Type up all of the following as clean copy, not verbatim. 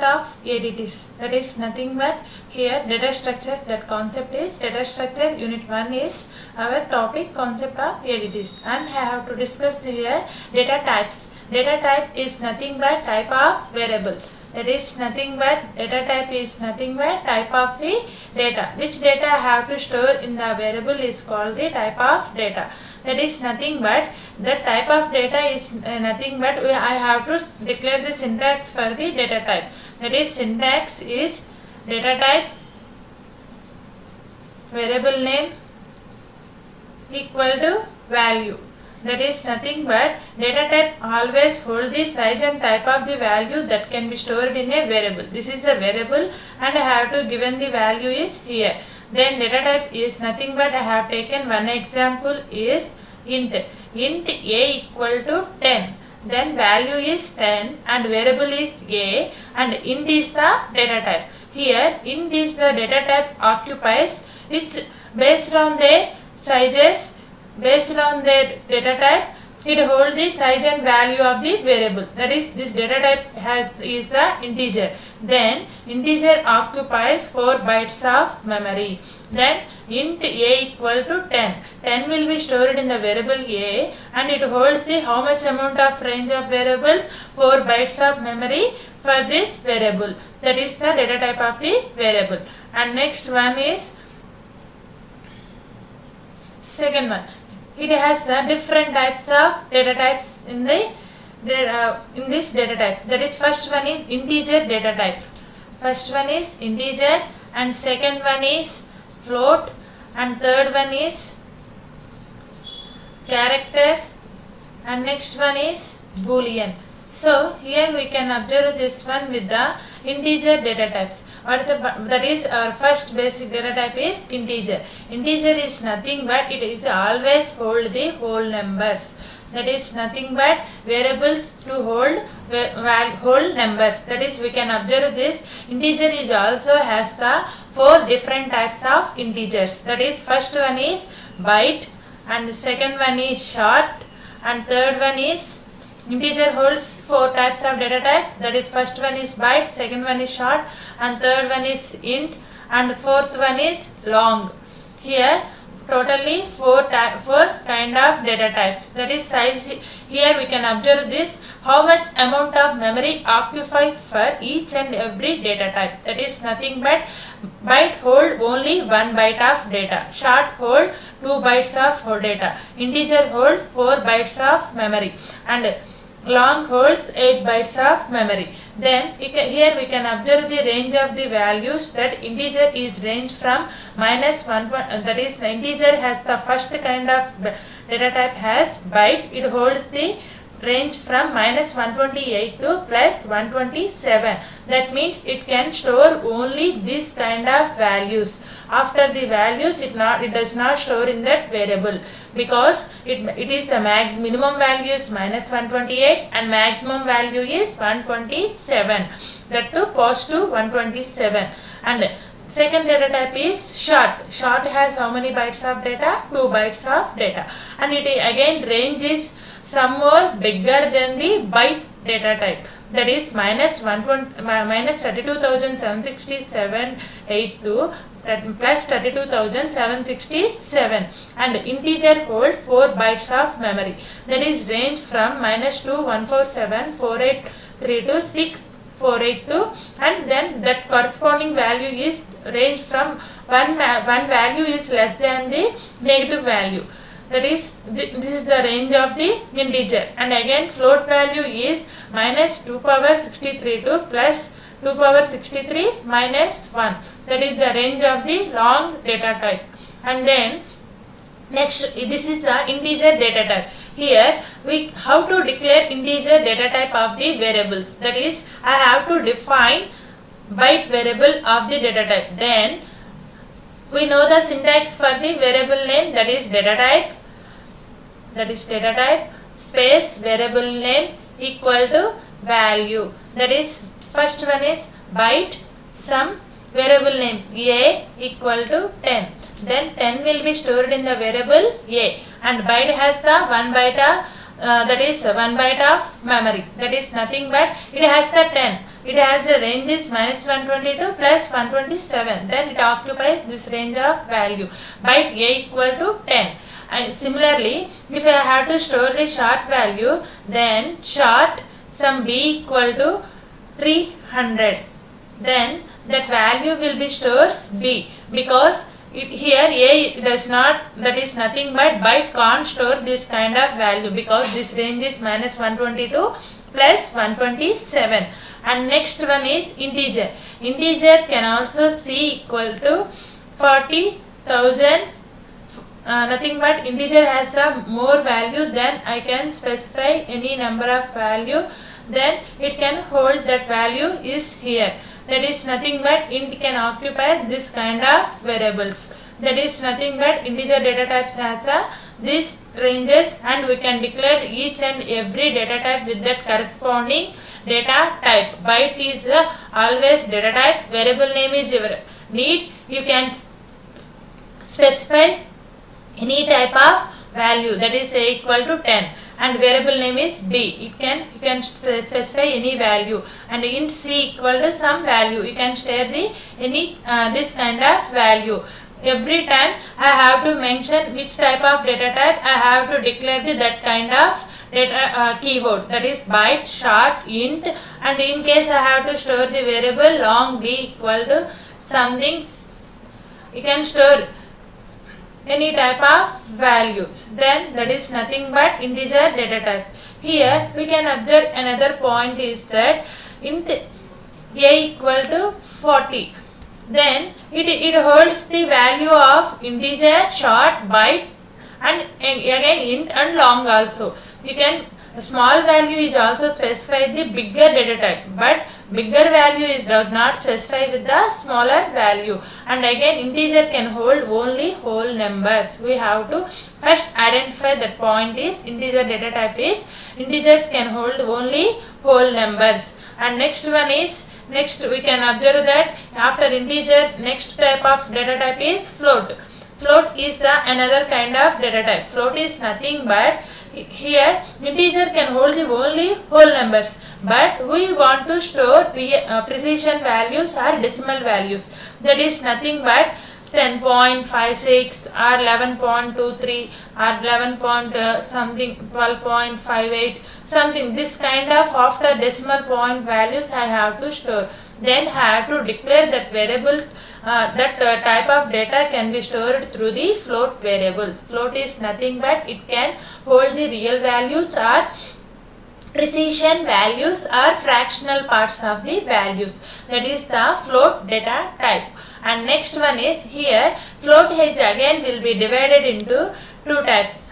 of ADTs. That is nothing but here data structure. That concept is data structure. Unit 1 is our topic concept of ADTs, and I have to discuss here data types. Data type is nothing but type of variable. That is nothing but data type is nothing but type of the data. Which data I have to store in the variable is called the type of data. That is nothing but the type of data is nothing but I have to declare the syntax for the data type. That is syntax is data type variable name equal to value. That is nothing but data type always hold the size and type of the value that can be stored in a variable. This is a variable and I have to given the value is here. Then data type is nothing but I have taken one example is int a equal to 10. Then value is 10 and variable is a and int is the data type. Here int is the data type occupies which based on their sizes. Based on their data type, it holds the size and value of the variable. That is, this data type is the integer. Then integer occupies 4 bytes of memory. Then int a equal to 10. 10 will be stored in the variable a and it holds the how much amount of range of variables? 4 bytes of memory for this variable. That is the data type of the variable. And next one is second one. It has the different types of data types in this data type. That is, first one is integer data type. First one is integer and second one is float and third one is character and next one is boolean. So here we can observe this one with the integer data types. That is our first basic data type is integer. Integer is nothing but it is always hold the whole numbers. That is nothing but variables to hold whole numbers. That is we can observe this integer is also has the 4 different types of integers. That is first one is byte and second one is short and third one is integer holds 4 types of data types. That is first one is byte, second one is short and third one is int and fourth one is long. Here totally 4 kind of data types. That is size. Here we can observe this how much amount of memory occupied for each and every data type. That is nothing but byte hold only 1 byte of data, short hold 2 bytes of data, integer holds 4 bytes of memory and long holds 8 bytes of memory. Then here we can observe the range of the values. That integer is range from -1. That is the integer has the first kind of data type has byte. It holds the range from -128 to +127. That means it can store only this kind of values. After the values it does not store in that variable because it is the minimum value is -128 and maximum value is 127. That too positive 127. And second data type is short. Short has how many bytes of data? 2 bytes of data. And it again range is some more bigger than the byte data type. That is -32,767.82 plus 32,767 and integer holds 4 bytes of memory. That is range from -2,147,483 to 6,482 and then that corresponding value is range from one value is less than the negative value. That is this is the range of the integer and again float value is -2 power 63 to plus 2 power 63 minus 1. That is the range of the long data type. And then next this is the integer data type. Here how to declare integer data type of the variables. That is I have to define byte variable of the data type. Then we know the syntax for the variable name. That is data type. That is data type space variable name equal to value. That is first one is byte some variable name a equal to 10. Then 10 will be stored in the variable a and byte has the 1 byte that is 1 byte of memory. That is nothing but it has the 10. It has the range is minus 122 plus 127. Then it occupies this range of value. Byte A equal to 10. And similarly, if I have to store the short value, then short some B equal to 300. Then that value will be stores B, because here A does not, that is nothing but byte can't store this kind of value, because this range is minus 122 plus 127. And next one is integer. Integer can also C equal to 40,000. Nothing but integer has a more value, then I can specify any number of value, then it can hold that value is here. That is nothing but int can occupy this kind of variables. That is nothing but integer data types has these ranges, and we can declare each and every data type with that corresponding data type. Byte is always data type, variable name is your need. You can specify any type of value, that is A equal to 10, and variable name is B. You can specify any value, and int C equal to some value. You can share the any this kind of value. Every time I have to mention which type of data type, I have to declare that kind of data keyword, that is byte, short, int, and in case I have to store the variable long B equal to something, you can store any type of values. Then that is nothing but integer data types. Here we can observe another point is that int A equal to 40. Then it holds the value of integer, short, byte, and again int and long also. You can small value is also specified the bigger data type, but bigger value is does not specify with the smaller value. And again integer can hold only whole numbers. We have to first identify that point is integer data type is integers can hold only whole numbers. And next one is, next we can observe that after integer next type of data type is float. Float is another kind of data type. Float is nothing but here integer can hold the only whole numbers, but we want to store precision values or decimal values. That is nothing but 10.56 or 11.23 or 11 something 12.58 something, this kind of after decimal point values I have to store. Then I have to declare that variable that type of data can be stored through the float variables. Float is nothing but it can hold the real values or precision values or fractional parts of the values. That is the float data type. And next one is here float h again will be divided into two types.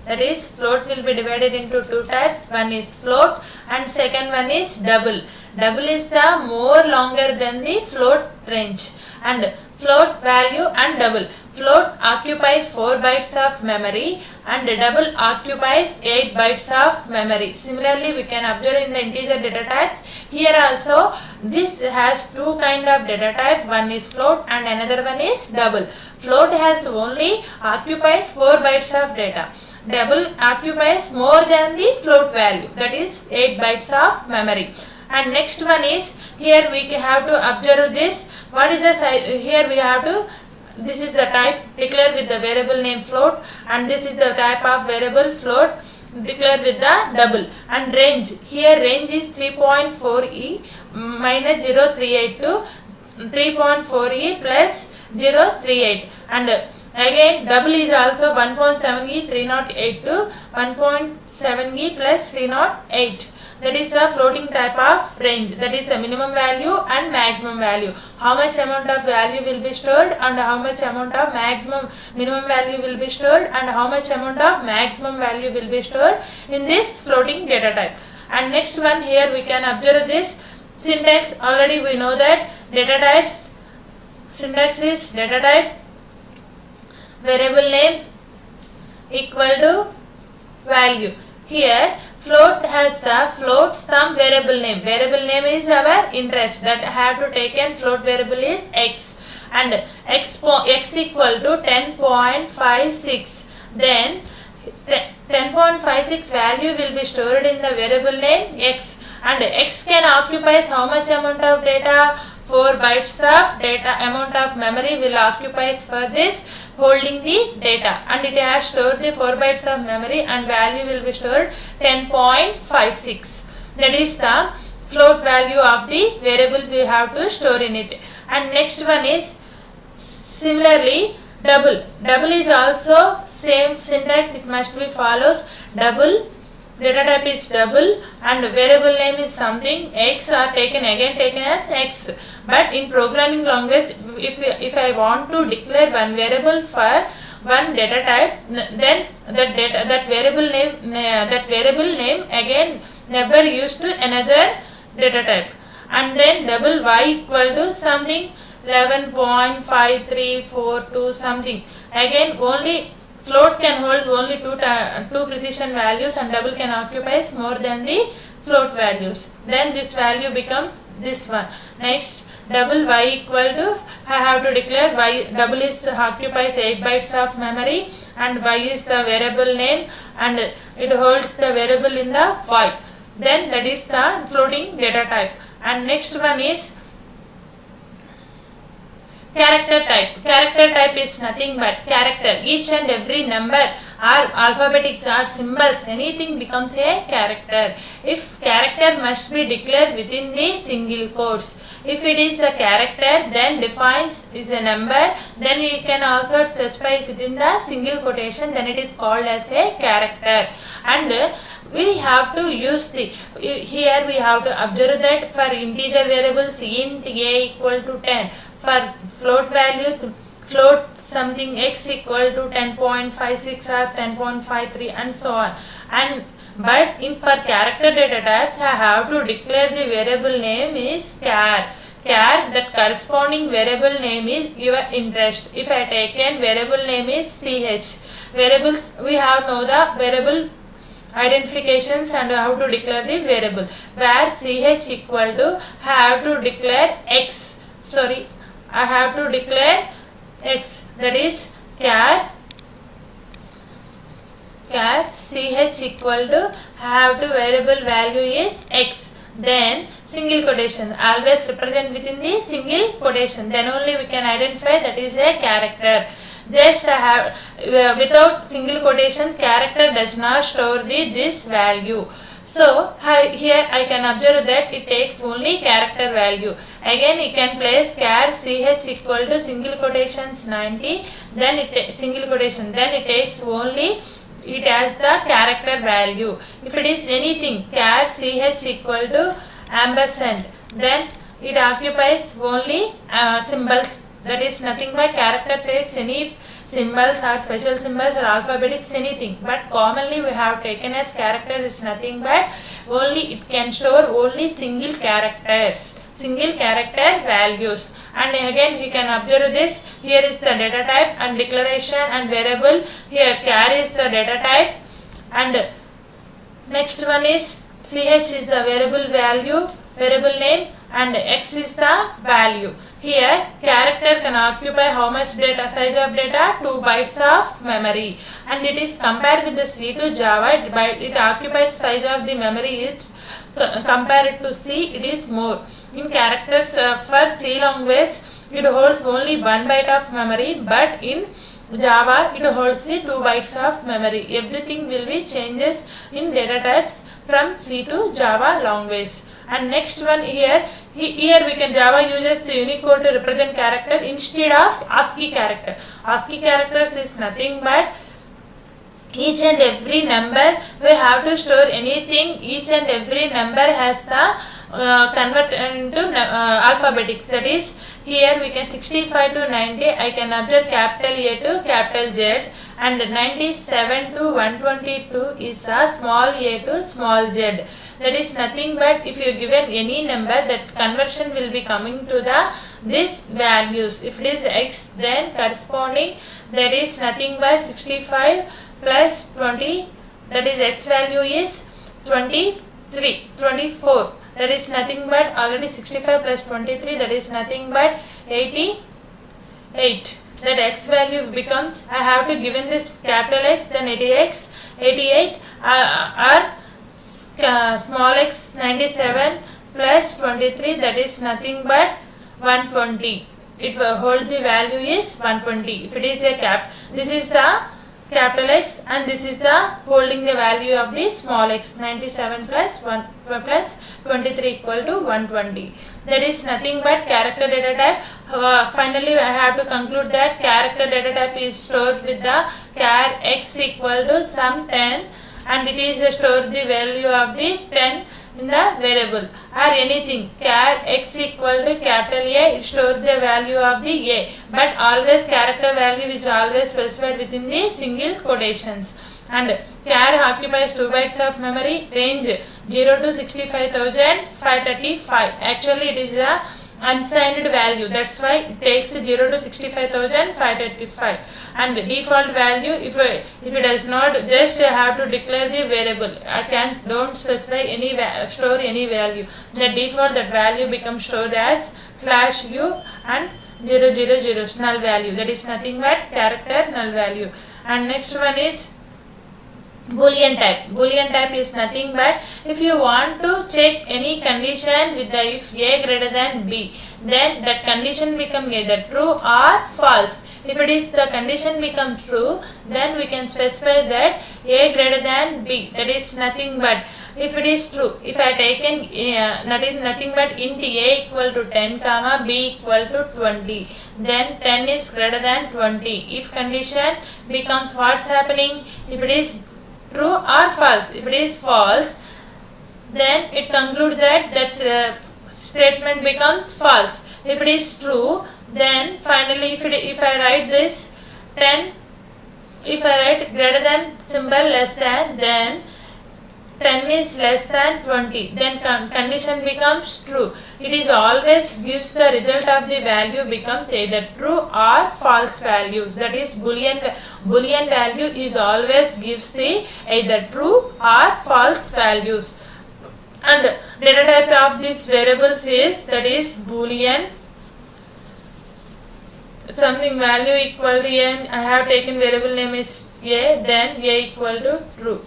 That is float will be divided into two types. One is float and second one is double. Double is the more longer than the float range. And float value and double. Float occupies 4 bytes of memory and double occupies 8 bytes of memory. Similarly, we can observe in the integer data types. Here also this has two kind of data type. One is float and another one is double. Float has only occupies 4 bytes of data. Double occupies more than the float value, that is 8 bytes of memory. And next one is here we have to observe this. What is the size? Here we have to, this is the type declare with the variable name float, and this is the type of variable float declare with the double. And range, here range is 3.4e minus 038 to 3.4e plus 038. And again double is also 1.7e 308 to 1.7e plus 308. That is the floating type of range. That is the minimum value and maximum value. How much amount of value will be stored and how much amount of minimum value will be stored and how much amount of maximum value will be stored in this floating data type. And next one here we can observe this syntax. Already we know that data types, syntax is data type, variable name equal to value. Here float has the float some variable name. Variable name is our interest, that I have to take in float variable is x, and x equal to 10.56. Then 10.56 value will be stored in the variable name x, and x can occupy how much amount of data? 4 bytes of data amount of memory will occupy for this holding the data, and it has stored the 4 bytes of memory and value will be stored 10.56. That is the float value of the variable we have to store in it. And next one is similarly double. Double is also same syntax, it must be follows. Double, data type is double and variable name is something, x are taken as x. But in programming language, if I want to declare one variable for one data type, then that variable name again never used to another data type. And then double y equal to something 11.5342 something. Again only float can hold only two precision values and double can occupy more than the float values. Then this value becomes this one. Next, double y equal to, I have to declare y, double is occupies 8 bytes of memory and y is the variable name and it holds the variable in the y. Then that is the floating data type. And next one is character type. Character type is nothing but character. Each and every number or alphabetics or symbols, anything becomes a character. If character must be declared within the single quotes. If it is the character, then defines is a number, then it can also specify within the single quotation, then it is called as a character. And we have to use the, here we have to observe that for integer variables int a equal to 10, for float values float something x equal to 10.56 or 10.53 and so on. And but for character data types, I have to declare the variable name is char. Char, that corresponding variable name is your interest. If I taken variable name is ch. Variables, we have know the variable identifications and how to declare the variable. Where ch equal to, have to declare x. Sorry, I have to declare x, that is char ch equal to, have to variable value is x. Then single quotation, always represent within the single quotation, then only we can identify that is a character. Just have without single quotation, character does not store this value. So here I can observe that it takes only character value. Again you can place char ch equal to single quotations 90, then it single quotation, then it takes only, it has the character value. If it is anything char ch equal to ampersand, then it occupies only symbols, that is nothing but character takes any symbols or special symbols or alphabetics, anything, but commonly we have taken as character is nothing but only, it can store only single characters, single character values. And again you can observe this, here is the data type and declaration and variable, here char is the data type and next one is ch is the variable value, variable name, and x is the value. Here character can occupy how much data, size of data, 2 bytes of memory, and it is compared with the C to Java, it occupies size of the memory is compared to C, it is more. In characters for C language it holds only 1 byte of memory, but in Java it holds the 2 bytes of memory. Everything will be changes in data types from C to Java language. And next one here we can, Java uses the Unicode to represent character instead of ASCII character. ASCII characters is nothing but each and every number we have to store anything, each and every number has the convert into alphabetics, that is here we can 65 to 90 I can observe capital A to capital Z, and 97 to 122 is a small a to small z. That is nothing but if you given any number, that conversion will be coming to the this values. If it is x, then corresponding, that is nothing but 65 plus 20, that is x value is 24. That is nothing but already 65 plus 23, that is nothing but 88. that x value becomes, I have to given this capital X, then 88 or small x 97 plus 23, that is nothing but 120. It will hold the value is 120. If it is a cap, this is the capital X and this is the holding the value of the small x, 97 plus 1 plus 23 equal to 120. That is nothing but character data type. Finally I have to conclude that character data type is stored with the char x equal to some 10, and it is stored the value of the 10 in the variable or anything. Char x equal to capital A, it stores the value of the A, but always character value is always specified within the single quotations. And char occupies 2 bytes of memory, range 0 to 65,535. Actually it is a unsigned value, that's why it takes 0 to 65,535, and default value, if it does not, just have to declare the variable. I don't specify any store any value. The default, that value becomes stored as /u and 000 null value, that is nothing but character null value. And next one is Boolean type. Boolean type is nothing but if you want to check any condition with the if A greater than B, then that condition becomes either true or false. If it is the condition becomes true, then we can specify that A greater than B, that is nothing but if it is true, if I taken that is nothing but int A equal to 10 comma B equal to 20, then 10 is greater than 20. If condition becomes what's happening, if it is true or false. If it is false, then it concludes that statement becomes false. If it is true, then finally if I write this 10, if I write greater than symbol less than, then 10 is less than 20, then condition becomes true. It is always gives the result of the value becomes either true or false values. That is Boolean value is always gives the either true or false values. And data type of these variables is, that is Boolean something value equal to n. I have taken variable name is A, then A equal to true.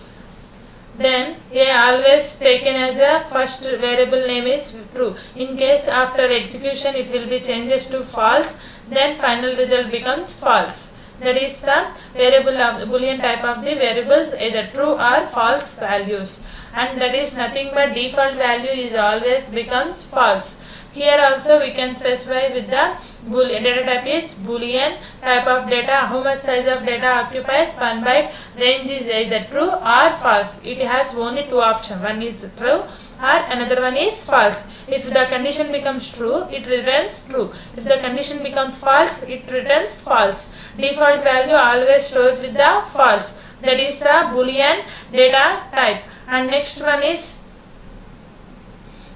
Then A always taken as a first variable name is true. In case after execution it will be changes to false, then final result becomes false. That is the variable of the Boolean type of the variables, either true or false values. And that is nothing but default value is always becomes false. Here also we can specify with the Boolean data type is Boolean type of data, how much size of data occupies 1 byte, range is either true or false. It has only two options, one is true or another one is false. If the condition becomes true, it returns true. If the condition becomes false, it returns false. Default value always stores with the false. That is the Boolean data type. And next one is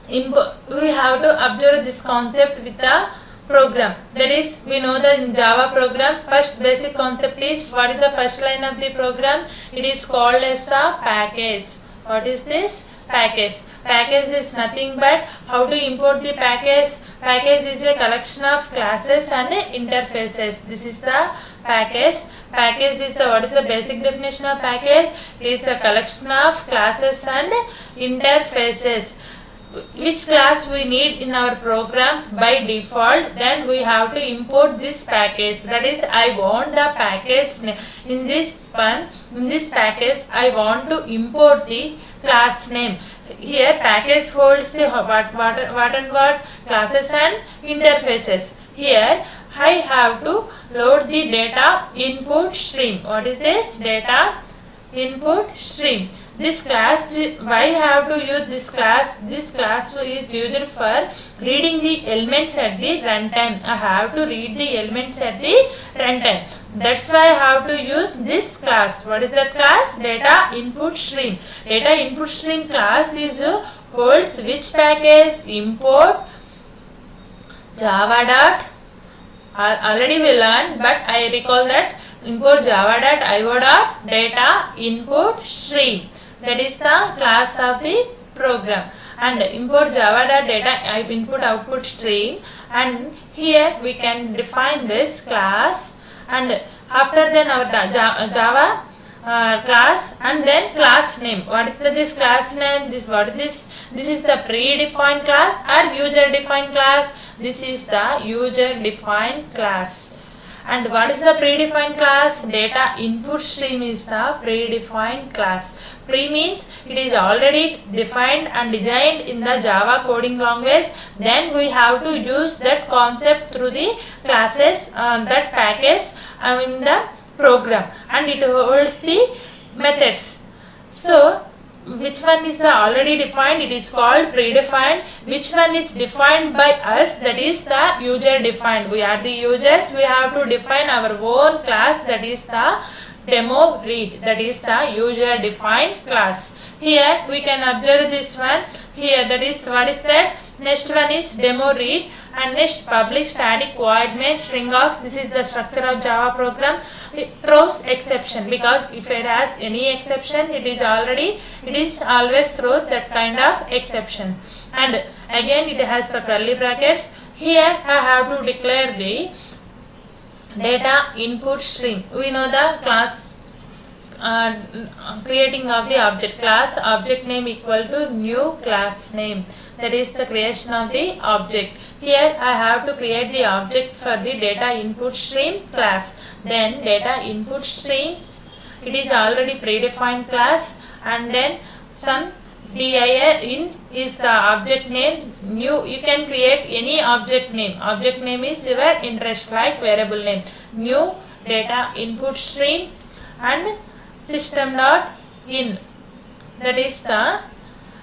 we have to observe this concept with the program. That is, we know that in Java program, first basic concept is, what is the first line of the program? It is called as the package. What is this? Package. Package is nothing but how to import the package. Package is a collection of classes and interfaces. This is the package. Package is the, what is the basic definition of package? It is a collection of classes and interfaces. Which class we need in our program by default, then we have to import this package. That is, I want the package in this one, in this package I want to import the class name. Here package holds the what and what classes and interfaces. Here I have to load the data input stream. What is this? Data input stream. This class, why I have to use this class? This class is used for reading the elements at the runtime. I have to read the elements at the runtime. That's why I have to use this class. What is that class? Data input stream. Data input stream class is holds which package? Import java. Already we learned, but I recall that import java.io.data input stream. That is the class of the program. And import java.data input output stream, and here we can define this class and after then our Java class, and then class name. What is this class name? This is the predefined class or user defined class? This is the user defined class. And what is the predefined class? Data input stream is the predefined class. Pre means it is already defined and designed in the Java coding language. Then we have to use that concept through the classes, that package in the program, and it holds the methods. So which one is already defined? It is called predefined. Which one is defined by us? That is the user defined. We are the users. We have to define our own class. That is the demo read. That is the user defined class. Here we can observe this one. Here, that is, what is that? Next one is demo read, and next public static void main string of. This is the structure of Java program. It throws exception, because if it has any exception, it is always throw that kind of exception. And again it has the curly brackets. Here I have to declare the data input stream. We know the class creating of the object. Class object name equal to new class name. That is the creation of the object. Here I have to create the object for the data input stream class. Then data input stream, it is already predefined class, and then some dir in is the object name. New, you can create any object name. Object name is your interest, like variable name. New data input stream and system.in. That is the,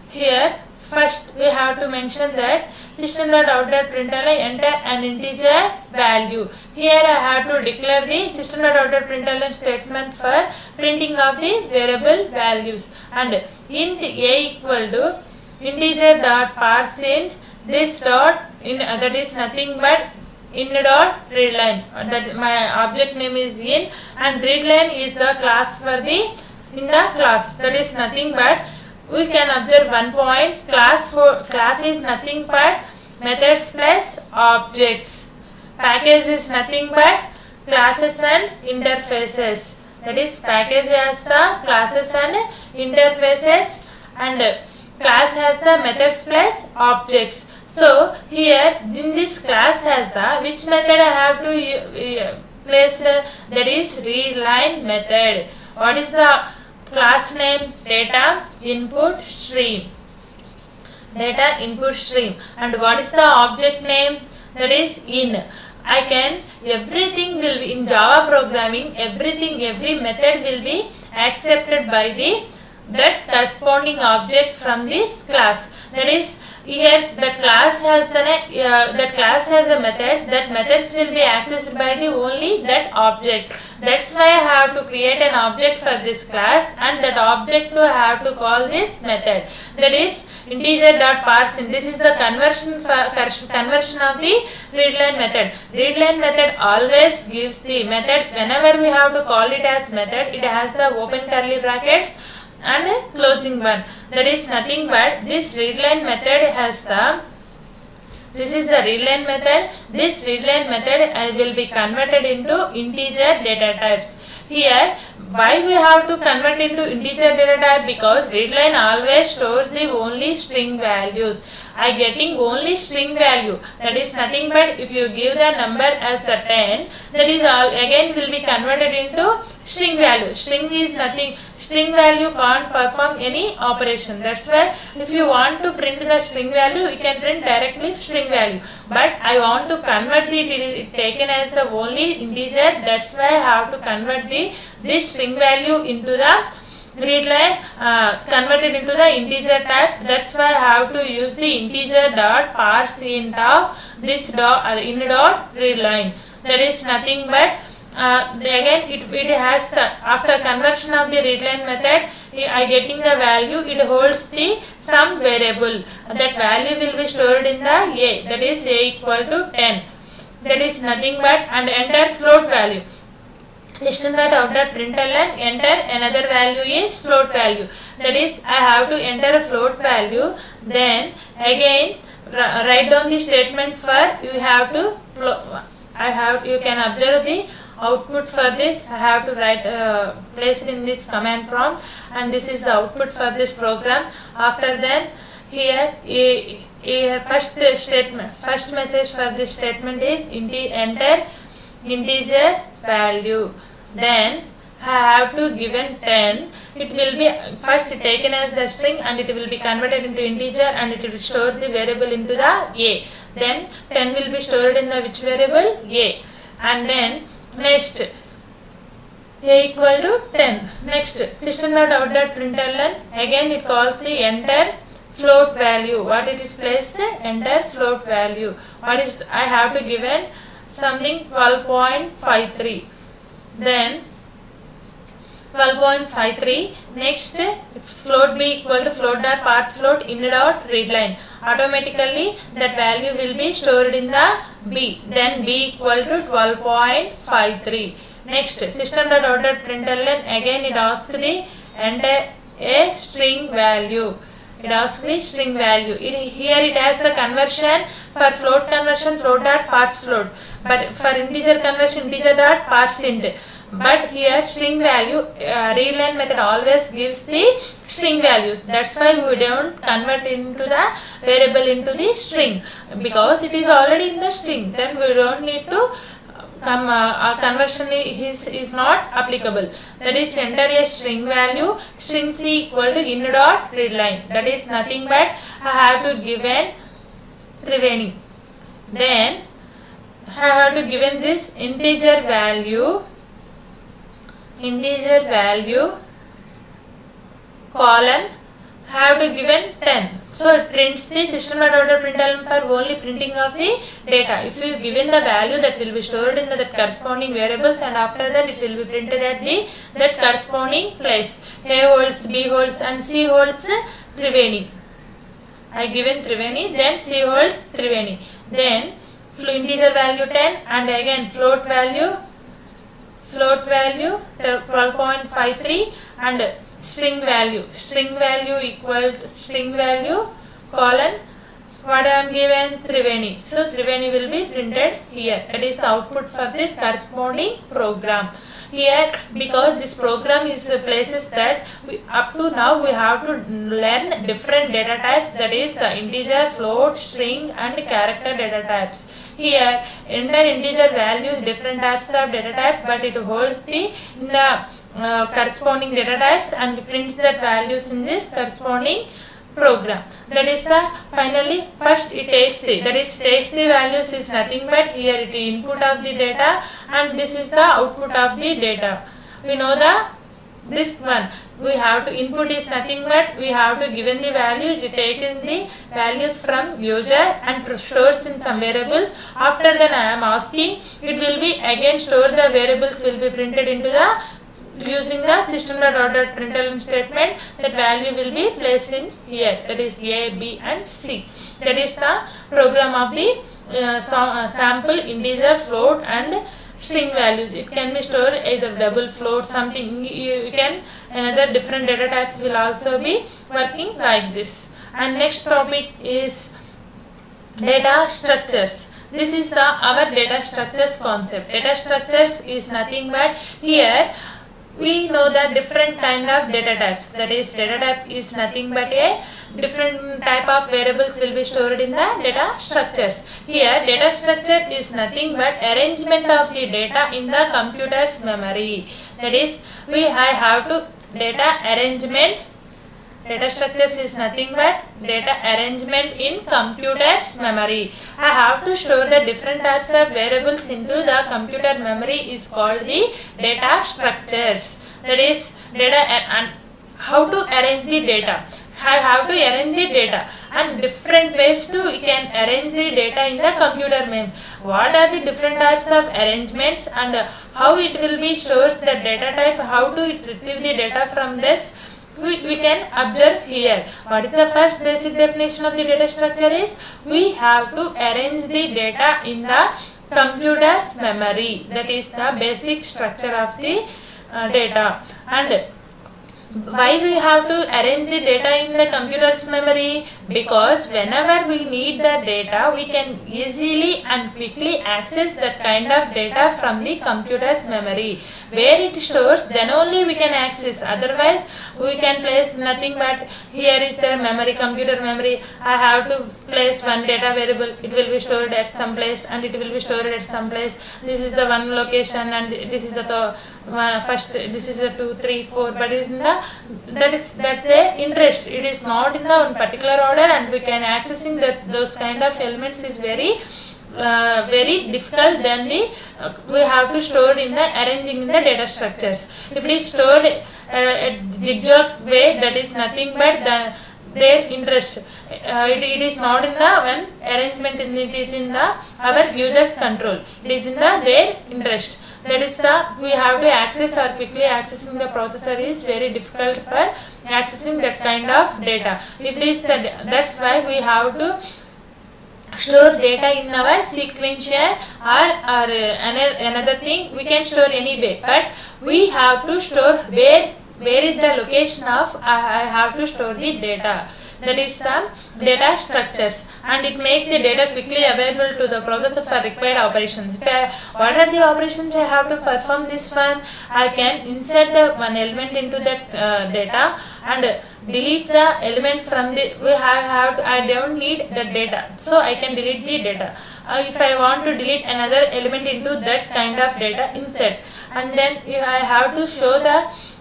here first we have to mention that system.out.println enter an integer value. Here I have to declare the system.out.println statement for printing of the variable values, and int a equal to integer.parseInt this dot in, that is nothing but in.readline. That my object name is in, and readline is the class for the in the class. That is nothing but, we can observe one point. Class is nothing but methods plus objects. Package is nothing but classes and interfaces. That is, package has the classes and interfaces, and class has the methods plus objects. So here in this class has the, which method I have to place? That is readline method. What is the class name? Data input stream. Data input stream. And what is the object name? That is in. I can, everything will be in Java programming, every method will be accepted by the that corresponding object from this class. That is, here the class has a method. That methods will be accessed by the only that object. That's why I have to create an object for this class, and that object to have to call this method. That is integer.parseInt. This is the conversion of the readline method. Readline method always gives the method whenever we have to call it as method. It has the open curly brackets and a closing one. That is nothing but this readline method has the, this is the readline method. This readline method will be converted into integer data types. Here, why we have to convert into integer data type? Because readline always stores the only string values. I getting only string value. That is nothing but, if you give the number as the 10, that is all again will be converted into string value. String is nothing. String value can't perform any operation. That's why if you want to print the string value, you can print directly string value. But I want to convert it taken as the only integer. That's why I have to convert this string value into the readline, converted into the integer type. That's why I have to use the integer dot parseInt of this in dot readline. That is nothing but again it has the, after conversion of the readline method, I getting the value, it holds the some variable. That value will be stored in the a, that is a equal to 10. That is nothing but, and enter float value. System.out.println enter another value is float value. That is, I have to enter a float value. Then again write down the statement for, you have to, you can observe the output for this, I have to write place it in this command prompt, and this is the output for this program. After then here first message for this statement is enter integer value. Then I have to given 10. It will be first taken as the string and it will be converted into integer and it will store the variable into the a. Then 10 will be stored in the which variable? A. And then next a equal to 10. Next system.out.println, again it calls the enter float value. What it is placed? Enter float value. What is I have to given something 12.53. Then 12.53. Next float b equal to float dot parse float in dot readline. Automatically that value will be stored in the b. Then b equal to 12.53. Next system.out.println, again it asks the enter a string value. It asks the string value. Here it has the conversion. For float conversion, float dot parse float. But for integer conversion, integer dot parse int. But here string value, readline method always gives the string values. That's why we don't convert into the variable into the string, because it is already in the string. Then we don't need to conversion is not applicable. That is enter a string value, string c equal to in dot readline. That is nothing but I have to given Triveni. Then I have to given this integer value colon, have to given 10. So it prints the system.out.println for only printing of the data. If you given the value, that will be stored in the corresponding variables, and after that it will be printed at the that corresponding place. A holds, B holds, and C holds Triveni. I given Triveni, then C holds Triveni. Then integer value 10, and again float value 12.53, and string value equal to string value colon what I am given Triveni. So Triveni will be printed here. That is the output for this corresponding program. Here, because this program is places that up to now we have to learn different data types, that is the integer, float, string and character data types. Here enter integer values, different types of data type, but it holds the corresponding data types and prints that values in this corresponding program. That is the finally first it takes the values is nothing but here it is input of the data and this is the output of the data. We know this one we have to input is nothing but we have to given the value, it taken the values from user and stores in some variables. After that I am asking, it will be again store the variables will be printed into the using the system.out.println statement. That value will be placed in here, that is A, B and C. That is the program of the sample integer, float and string values. It can be stored either double, float, something you can, another different data types will also be working like this. And next topic is data structures. This is our data structures concept. Data structures is nothing but here we know that different kind of data types, that is data type is nothing but a different type of variables will be stored in the data structures. Here data structure is nothing but arrangement of the data in the computer's memory. That is I have to data arrangement. Data structures is nothing but data arrangement in computer's memory. I have to store the different types of variables into the computer memory is called the data structures. That is data and how to arrange the data. I have to arrange the data and different ways to you can arrange the data in the computer memory. What are the different types of arrangements and how it will be stores the data type, how to it retrieve the data from this. We can observe here. What is the first basic definition of the data structure is we have to arrange the data in the computer's memory. That is the basic structure of the data. And Why we have to arrange the data in the computer's memory? Because whenever we need the data, we can easily and quickly access that kind of data from the computer's memory. Where it stores, then only we can access. Otherwise, we can place nothing but here is the memory, computer memory. I have to place one data variable. It will be stored at some place and it will be stored at some place. This is the one location and this is the first. This is the 2, 3, 4. But it is in the that's the interest. It is not in the one particular order, and we can accessing that those kind of elements is very difficult. Then we have to store in the arranging in the data structures. If it is stored a zigzag way, that is nothing but their interest. It is not in the one arrangement. It is in the our users control. It is in the their interest. That is we have to access or quickly accessing the processor is very difficult for accessing that kind of data. If it is that's why we have to store data in our sequential or another thing. We can store anyway, but we have to store where is the location of I have to store the data. That is some data structures, and it makes the data quickly available to the processor for required operations. What are the operations I have to perform this one? I can insert the one element into that data and delete the element from the I don't need the data, so I can delete the data. If I want to delete another element into that kind of data, insert, and then I have to show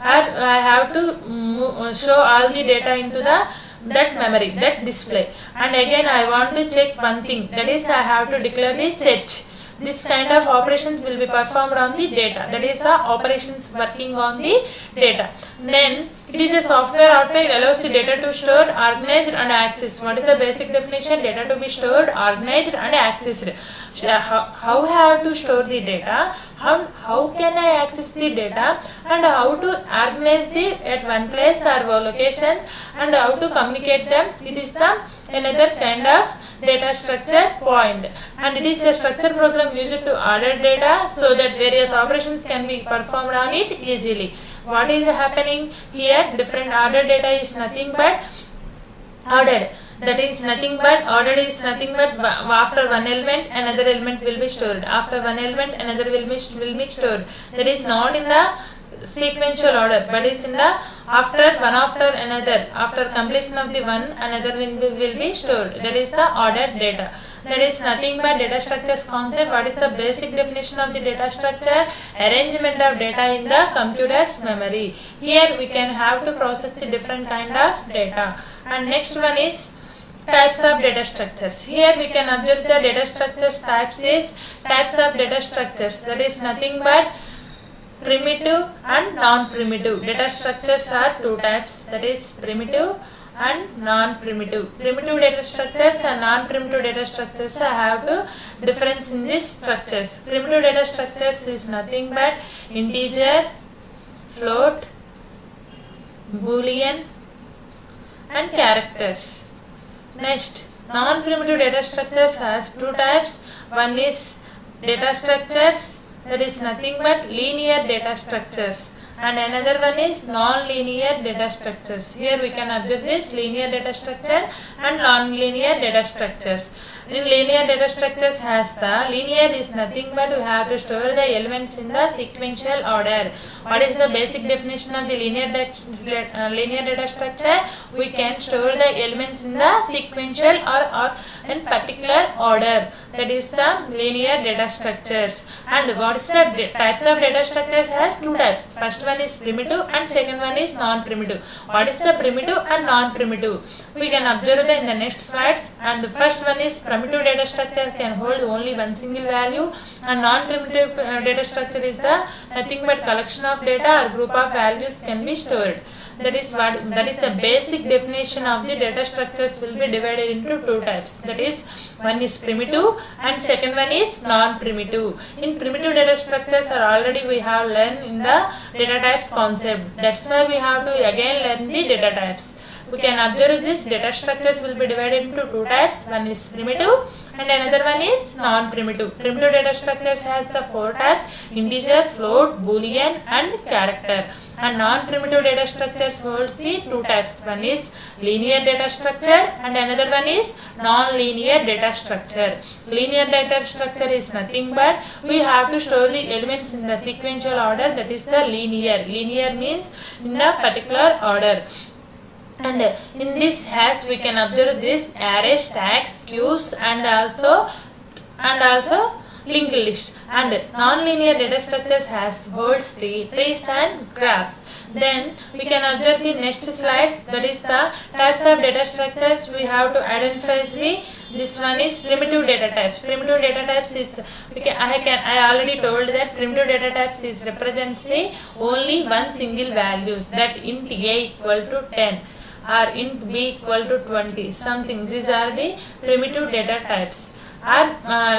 I have to show all the data into that memory, that display. And again I want to check one thing, that is I have to declare the search. This kind of operations will be performed on the data. That is the operations working on the data. Then it is a software output allows the data to store, organized and accessed. What is the basic definition? Data to be stored, organized and accessed. How I have to store the data? How can I access the data? And how to organize the at one place or location, and how to communicate them? It is the another kind of data structure point, and it is a structure program used to order data so that various operations can be performed on it easily. What is happening here? Different order data is nothing but ordered. That is nothing but ordered is nothing but after one element another element will be stored. After one element another will be stored. That is not in the sequential order, but is in the after another. After completion of the one, another will be stored. That is the ordered data. That is nothing but data structures concept. What is the basic definition of the data structure? Arrangement of data in the computer's memory. Here we can have to process the different kind of data. And next one is types of data structures. Here we can observe the data structures types is types of data structures. That is nothing but primitive and non-primitive. Data structures are two types, that is primitive and non-primitive. Primitive data structures and non-primitive data structures have to difference in these structures. Primitive data structures is nothing but integer, float, boolean and characters. Next, non-primitive data structures has two types. One is data structures, that is nothing but linear data structures, and another one is non-linear data structures. Here we can observe this linear data structure and non-linear data structures. In linear data structures has the linear is nothing but we have to store the elements in the sequential order. What is the basic definition of the linear data structure? We can store the elements in the sequential or in particular order. That is the linear data structures. And what is the types of data structures? Has two types. First one is primitive and second one is non-primitive. What is the primitive and non-primitive? We can observe that in the next slides. And the first one is primitive data structure can hold only one single value, and non-primitive data structure is the nothing but collection of data or group of values can be stored. That is the basic definition of the data structures will be divided into two types. That is one is primitive and second one is non-primitive. In primitive data structures already we have learned in the data types concept. That's why we have to again learn the data types. We can observe this data structures will be divided into two types. One is primitive and another one is non-primitive. Primitive data structures has the 4 types: integer, float, boolean and character. And non-primitive data structures holds the 2 types. One is linear data structure and another one is non-linear data structure. Linear data structure is nothing but we have to store the elements in the sequential order, that is the linear. Linear means in a particular order. And in this as we can observe this array, stacks, queues and also linked list. And non-linear data structures holds the trees and graphs. Then we can observe the next slides, that is the types of data structures. We have to identify this one is primitive data types. Primitive data types is I already told that primitive data types is represents the only one single value, that int a equal to 10 or int b equal to 20 something. These are the primitive data types. Or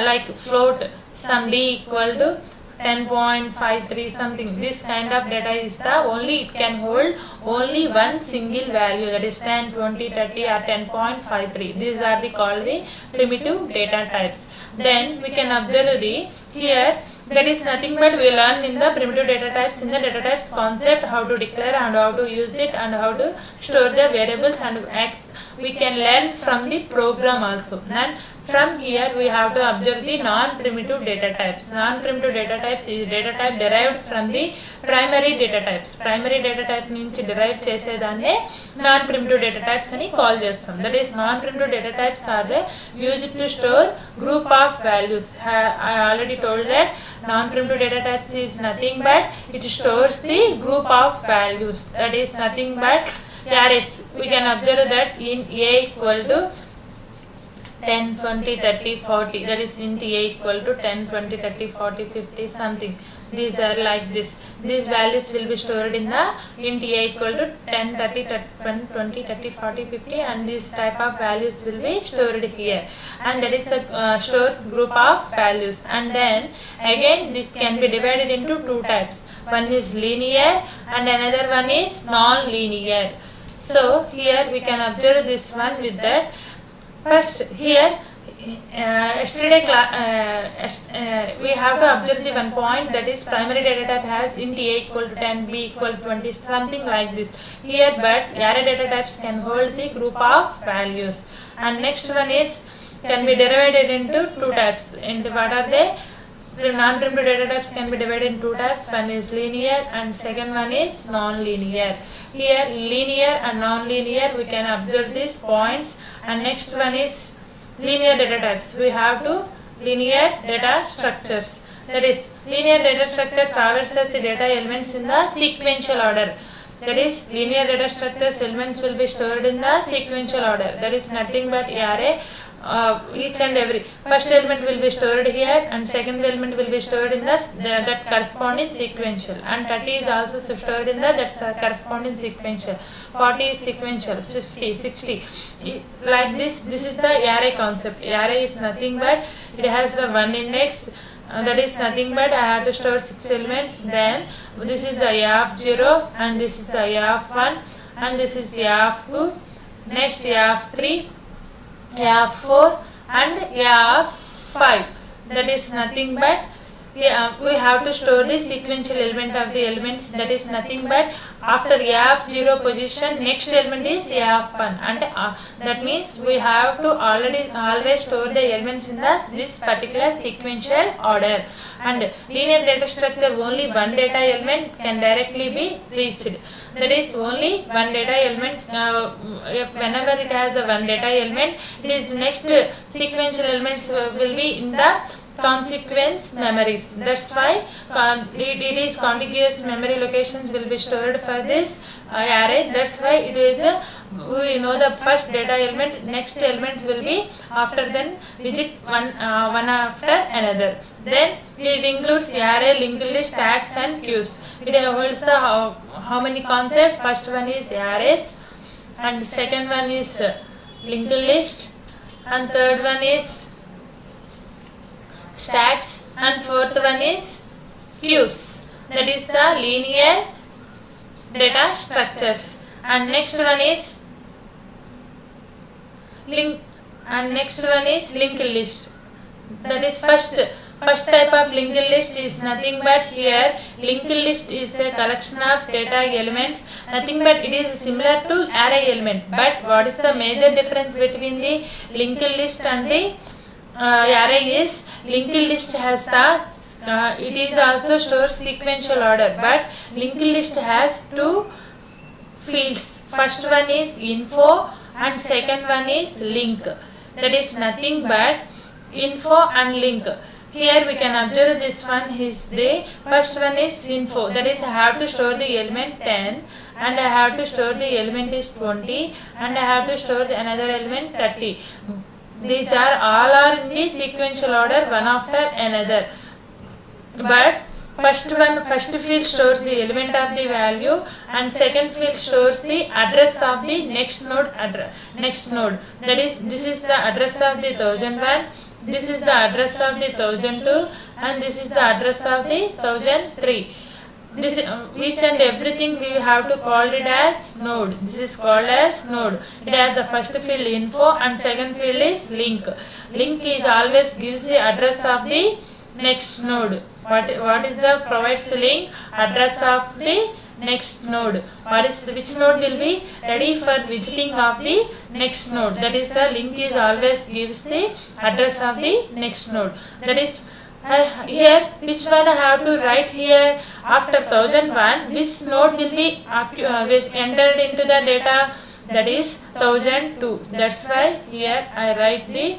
like float, some d equal to 10.53 something. This kind of data is the only, it can hold only one single value, that is 10, 20, 30 or 10.53. These are the called the primitive data types. Then we can observe the here, that is nothing but we learn in the primitive data types, in the data types concept, how to declare and how to use it and how to store the variables, and we can learn from the program also. And from here we have to observe the non-primitive data types. Non-primitive data types is data type derived from the primary data types. Primary data type nunchi derive చేసేదాన్నే non-primitive data types అని call చేస్తాం. That is non-primitive data types are used to store group of values. I already told that non-primitive data types is nothing but it stores the group of values, that is nothing but arrays. We can observe that in a equal to 10, 20, 30, 40, that is int a equal to 10, 20, 30, 40, 50 something. These are like this. These values will be stored in the int a equal to 10, 30, 20, 30, 40, 50 and this type of values will be stored here. And that is a stores group of values. And then again this can be divided into 2 types. One is linear and another one is non-linear. So here we can observe this one with that. First here yesterday we have to observe the one point, that is primary data type has int a equal to 10, b equal to 20 something like this here, but array data types can hold the group of values. And next one is can be divided into 2 types. And what are they? Non-primitive data types can be divided in 2 types. One is linear and second one is non-linear. Here linear and non-linear we can observe these points. And next one is linear data types. We have to linear data structures. That is linear data structure traverses the data elements in the sequential order. That is linear data structures elements will be stored in the sequential order. That is nothing but array. Each and every first element will be stored here and second element will be stored in that corresponding sequential, and 30 is also stored in that corresponding sequential, 40 is sequential, 50, 60 like this. This is the array concept. Array is nothing but it has the one index, that is nothing but I have to store 6 elements. Then this is the A of 0 and this is the A of 1 and this is A of 2, next A of 3, A of 4 and A of 5. That is nothing but we have to store the sequential element of the elements. That is nothing but after A of 0 position next element is A of 1, and that means we have to always store the elements in this particular sequential order. And linear data structure only one data element can directly be reached. That is only one data element. Whenever it has a one data element, it is next sequential elements will be in the consequence memories. That's why it is contiguous memory locations will be stored for this array. That's why it is we know the first data element, next elements will be after then digit one after another. Then it includes array, linked list, stacks and queues. It holds the how many concepts? First one is arrays and second one is linked list and third one is stacks and fourth one is queues. That is the linear data structures. And next one is and next one is linked list. That is first type of linked list is nothing but here linked list is a collection of data elements, nothing but it is similar to array element. But what is the major difference between the linked list and the array is linked list has the it is also stores sequential order, but linked list has two fields. First one is info and second one is link. That is nothing but info and link. Here we can observe this one is the first one is info, that is I have to store the element 10 and I have to store the element is 20 and I have to store the another element 30. These are all are in the sequential order one after another. But first field stores the element of the value and second field stores the address of the next node. That is, this is the address of the 1001, this is the address of the 1002 and this is the address of the 1003. This each and everything we have to call it as node. This is called as node. It has the first field info and second field is link. Link is always gives the address of the next node. What is the provides the link? Address of the next node. Which node will be ready for visiting of the next node? That is the link is always gives the address of the next node. That is here which one I have to write here after 1001, which node will be entered into the data? That is 1002. That's why here I write the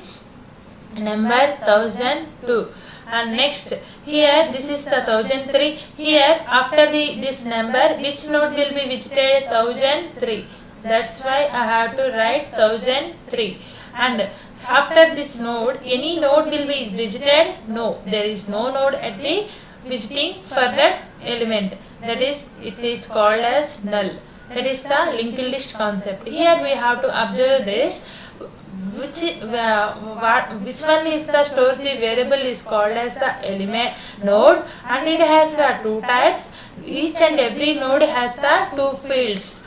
number 1002. And next here this is the 1003. Here after this number which node will be visited? 1003. That's why I have to write 1003. And after this node any node will be visited? No, there is no node at the visiting for that element. That is, it is called as null. That is the linked list concept. Here we have to observe this. Which one is the store the variable is called as the element node, and it has the two types. Each and every node has the two fields.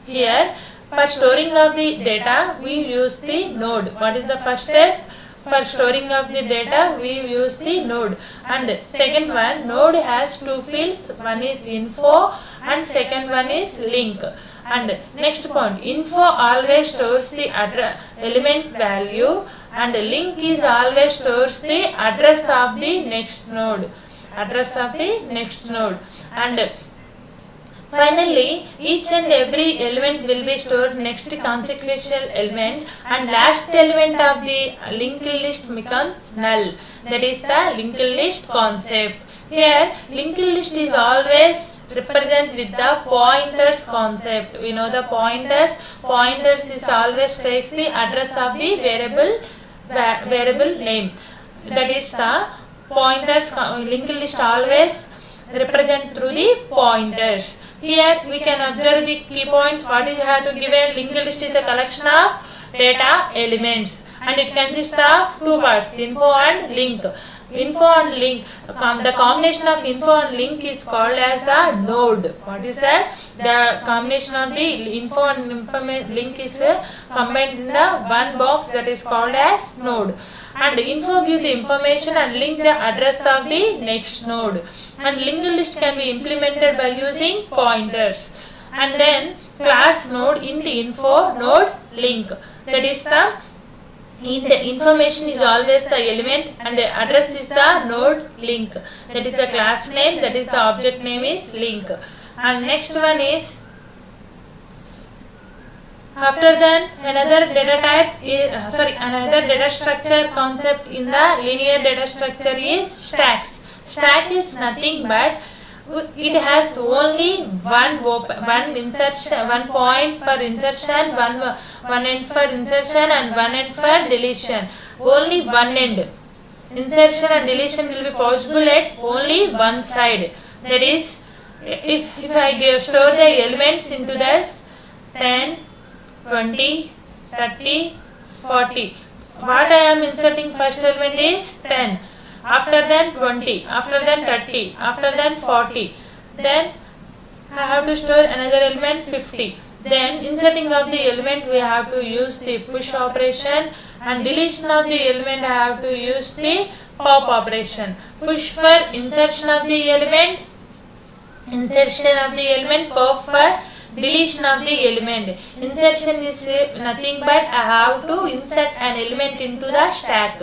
Here for storing of the data we use the node. What is the first step? For storing of the data we use the node. And second one, node has two fields, one is info and second one is link. And next point, info always stores the element value and link is always stores the address of the next node. And finally, each and every element will be stored next consequential element and last element of the linked list becomes null. That is the linked list concept. Here linked list is always represent with the pointers concept. We know the pointers. Pointers is always takes the address of the variable name. That is the pointers. Linked list always represent through the pointers. Here we can observe the key points. What is have to give a linked list is a collection of data elements and it consists of two parts, info and link. Info and link, the combination of info and link is called as the node. What is that? The combination of the info and link is combined in the one box, that is called as node. And info gives the information and link the address of the next node. And linked list can be implemented by using pointers. And then class node in the info node link. That is the information is always the element and the address is the node link. That is the class name, that is the object name is link. And next one is, after that another data type is, another data structure concept in the linear data structure is stacks. Stack is nothing but it has only one insertion, one point for insertion, one end for insertion and one end for deletion. Only one end. Insertion and deletion will be possible at only one side. That is, if I store the elements into this 10, 20, 30, 40. What I am inserting first element is 10. After then 20, after then 30, after then 40. Then I have to store another element 50. Then inserting of the element we have to use the push operation and deletion of the element I have to use the pop operation. Push for insertion of the element, pop for deletion of the element. Insertion is nothing but I have to insert an element into the stack.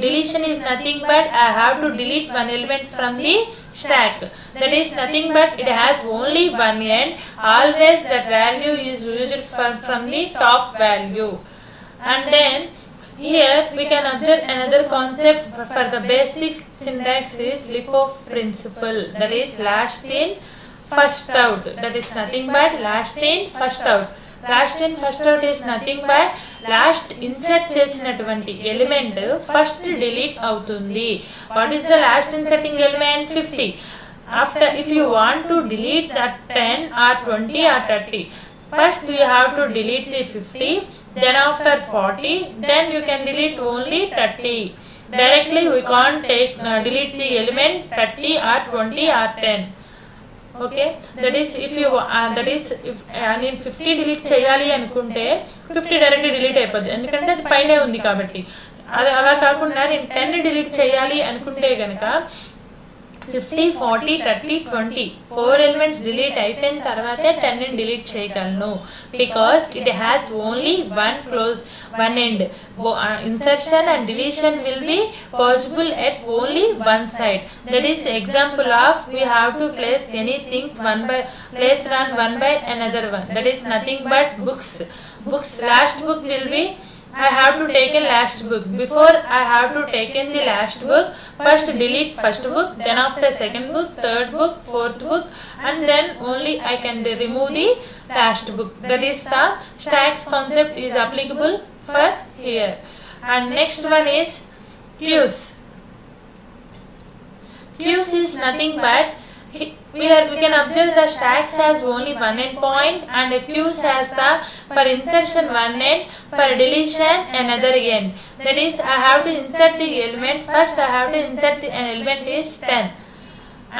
Deletion is nothing but I have to delete one element from the stack. That is nothing but it has only one end. Always that value is used from the top value. And then here we can observe another concept for the basic syntax is LIFO principle. That is last in first out. That is nothing but last in first out. Last in first out is nothing but last insert చేసినటువంటి element first delete అవుతుంది. What is the last inserting element? 50. After if you want to delete that 10 or 20 or 30, first you have to delete the 50, then after 40, then you can delete only 30. Directly we can't delete the element 30 or 20 or 10. Okay, that is if you if నేను 50 delete చేయాలి అనుకుంటే 50 direct delete అయిపోద్ది, ఎందుకంటే అది పైనే ఉంది కాబట్టి. అది అలా కాకుండా నేను 10 డిలీట్ చేయాలి అనుకుంటే కనుక 50, 40, 30, 20 4 ఎలిమెంట్స్ డిలీట్ అయిపోయిన తర్వాతే 10 ని డిలీట్ చేయగలను. Because it has only one end. Insertion and deletion will be possible at only one side. That is example of we have to place anything placed on one by another one. That is nothing but books. Last book will be I have to take a last book. Before I have to take in the last book, first delete first book, then after second book, third book, fourth book, and then only I can remove the last book. That is the stacks concept is applicable for here. And next one is queues. Queues is nothing but we can observe the stacks has only one end point and queues has the for insertion one end, for deletion another end. That is I have to insert the element. First I have to insert an element is 10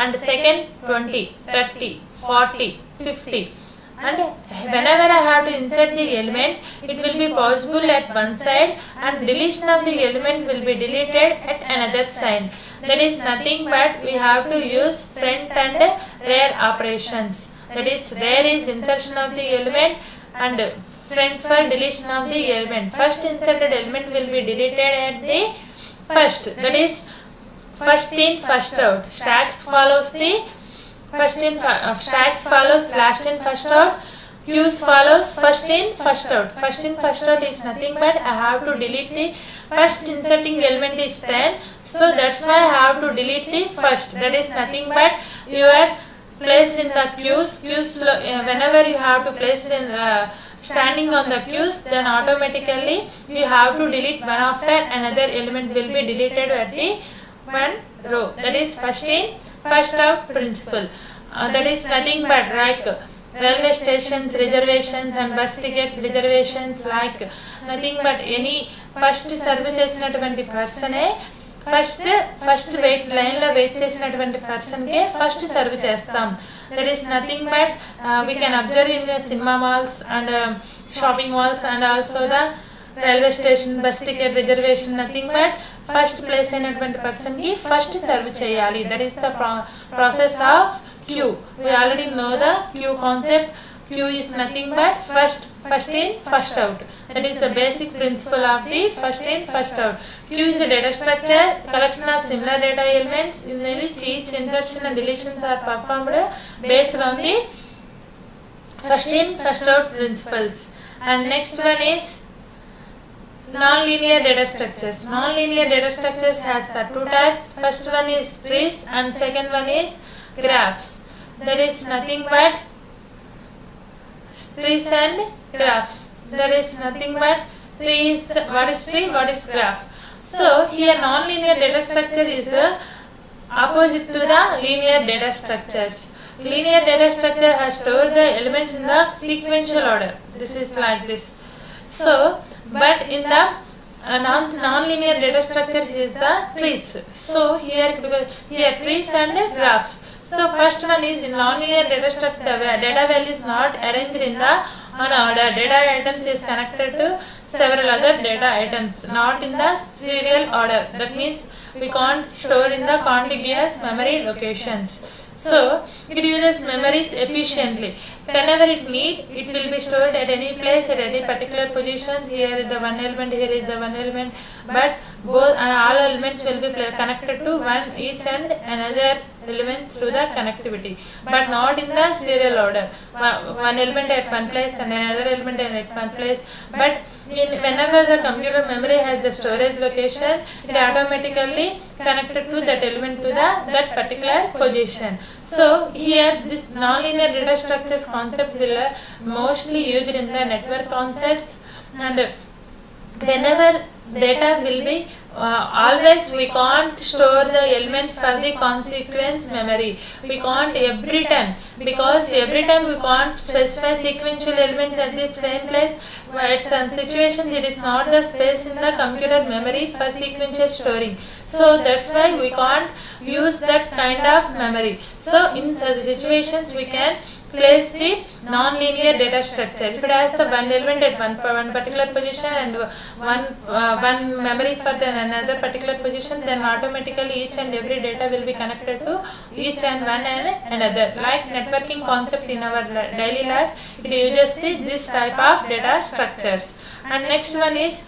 and second 20, 30, 40, 50. And whenever I have to insert the element, it will be possible at one side and deletion of the element will be deleted at another side. That is nothing but we have to use front and rear operations. That is rear is insertion of the element and front for deletion of the element. First inserted element will be deleted at the first. That is first in first out. Stacks follows the stacks follows last in first out. Queues follows first in first out. First in first out is nothing but I have to delete the first inserting element is 10, so that's why I have to delete the first. That is nothing but you are placed in the queues. Whenever you have to place it in standing on the queues, then automatically you have to delete one after another element will be deleted at the one row. That is first in first out principle. That is nothing but like railway stations reservations and bus tickets reservations, like nothing but any first serve చేసినటువంటి పర్సనే first wait line లో wait చేసినటువంటి person కే first serve చేస్తాం. That is nothing but we can observe in cinema malls and shopping malls and also the railway station bus ticket reservation. Nothing but first place అయినటువంటి person కి first serve చేయాలి. That is the process of queue. We already know the queue concept. Queue is nothing but first in first out. That is the basic principle of the first in first out. Queue is a data structure, collection of similar data elements in which each insertion and deletions are performed based on the first in first out principles. And next one is non-linear data structures. Non-linear data structures has the two types. First one is trees and second one is graphs. That is nothing but trees and graphs. That is nothing but trees. What is tree? What is graph? So here non-linear data structure is opposite to the linear data structures. Linear data structure has stored the elements in the sequential order. This is like this. So but in the non-linear data structures is the trees. So here trees and graphs. So first one is in non-linear data structure, the data value is not arranged in the on order. Data items is connected to several other data items, not in the serial order. That means we can't store in the contiguous memory locations. So it uses memories efficiently. Whenever it need, it will be stored at any place at any particular position. Here is the one element, here is the one element, but both all elements will be connected to one each and another element through the connectivity, but not in the serial order. One element at one place and another element at one place. But whenever the computer memory has the storage location, it automatically connected to that element to that particular position. So here this nonlinear data structures concept will mostly used in the network concepts, and whenever data will be always we can't store the elements for the consequence memory. We can't every time, because every time we can't specify sequential elements at the same place. At some situations it is not the space in the computer memory for sequential storing. So that's why we can't use that kind of memory. So in such situations we can place the non-linear data structure. If it has the one element at one particular position and one memory for the another particular position, then automatically each and every data will be connected to each and one and another. Like networking concept in our daily life, it uses this type of data structures. And next one is,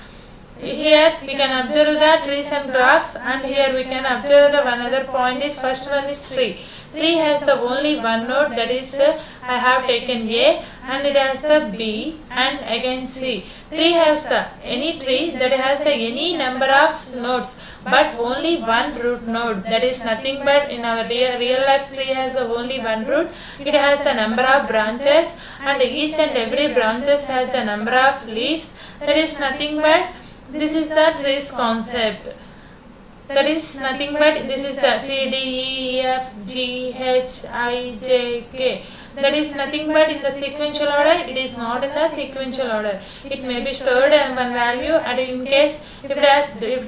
here we can observe the trees and graphs, and here we can observe the one other point is, first one is tree. Tree has the only one node, that is I have taken A, and it has the B and again C. Tree has the any tree that has the any number of nodes, but only one root node. That is nothing but in our real life tree has only one root. It has the number of branches, and each and every branches has the number of leaves. That is nothing but this is the trees concept. That is nothing but this is the C, D, E, F, G, H, I, J, K. That is nothing but in the sequential order. It is not in the sequential order. It may be stored in one value, and in case if it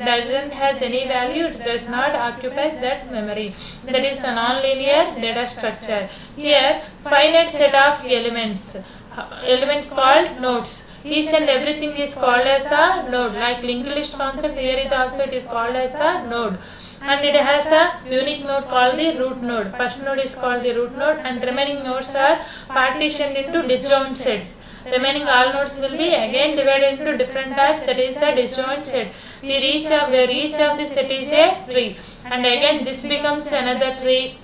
doesn't has any value, it does not occupy that memory. That is the non-linear data structure. Here finite set of elements called nodes. Each and everything is called as the node. Like linked list concept, here it also it is called as the node, and it has the unique node called the root node. First node is called the root node, and remaining nodes are partitioned into disjoint sets. Remaining all nodes will be again divided into different types, that is the disjoint set. Where each of the set is a tree, and again this becomes another tree,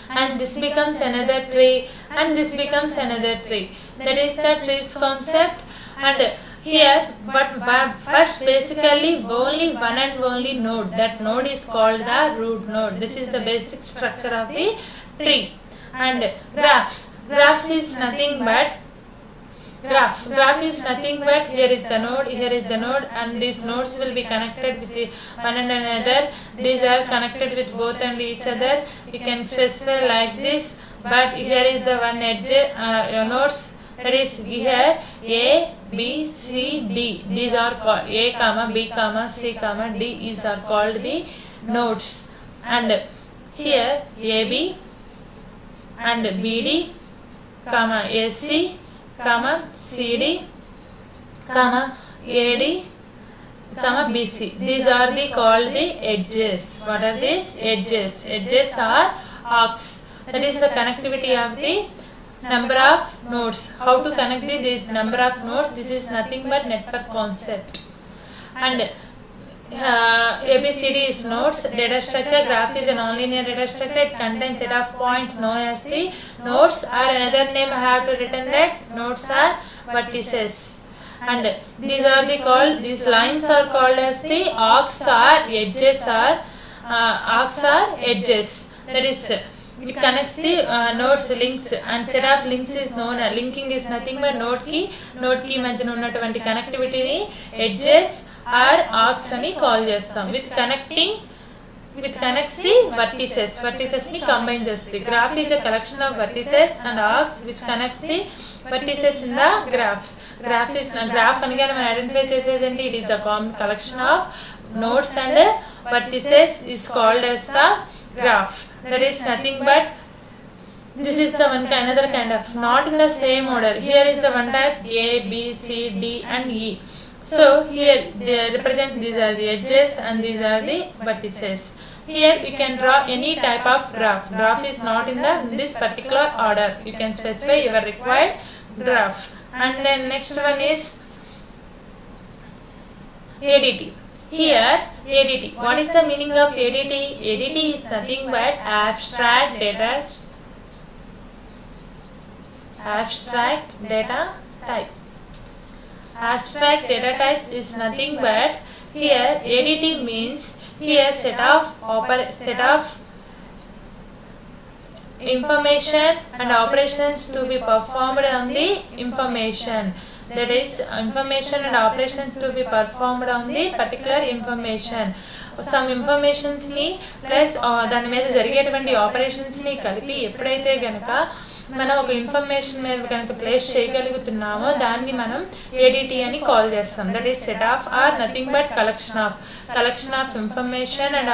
and this becomes another tree, and this becomes another tree. That is the trees concept. And here, but first basically only one and only node. That node is called the root node. This is the basic structure of the tree. And graphs is nothing but graph is nothing but here is the node, and these nodes will be connected with one and another. These are connected with both and each other. You can specify like this, but here is the one edge nodes. That is here A, B, C, D. These are called A, B, C, D. These are called the nodes. And here AB and BD, AC, CD, AD, BC. These are called the edges. What are these? Edges. Edges are arcs. That is the connectivity of the number of nodes. How to connect this number of nodes? This is nothing but network concept. And ABCD is nodes. Data structure. Graph is a nonlinear data structure. It contains set of points known as the nodes, or another name I have to written that nodes are vertices. And these are these lines are called as the arcs or edges, edges. That is, it connects the nodes, links, and set of links is known. Linking is nothing but node key మధ్యన ఉన్నటువంటి connectivity edges or arcs అని call చేస్తాం. With connects the vertices ని combine చేస్తుంది. Graph is a collection of vertices and arcs which connects the vertices in the graphs. Graph అనగానే మనం identify చేసేది ఏంటి? It is the collection of nodes and vertices is called as the graph. That is nothing but This is the one kind, another kind of, not in the same order. Here is the one type A, B, C, D and E. So here they represent, these are the edges and these are the vertices. Here you can draw any type of graph. Graph is not in this particular order. You can specify your required graph. And then next one is ADT. Here ADT. What is the meaning of ADT? ADT is nothing but abstract data type. Abstract data type is nothing but, here ADT means here set of information and operations to be performed on the information. That is, information and operations to be performed on the particular information. Some informations ni plus దాని మీద జరిగేటువంటి operations ని కలిపి ఎప్పుడైతే గనక మనం ఒక information మీద కనుక ప్లేస్ చేయగలుగుతున్నామో దాన్ని మనం ADT అని కాల్ చేస్తాం. That is set of or nothing but collection of information and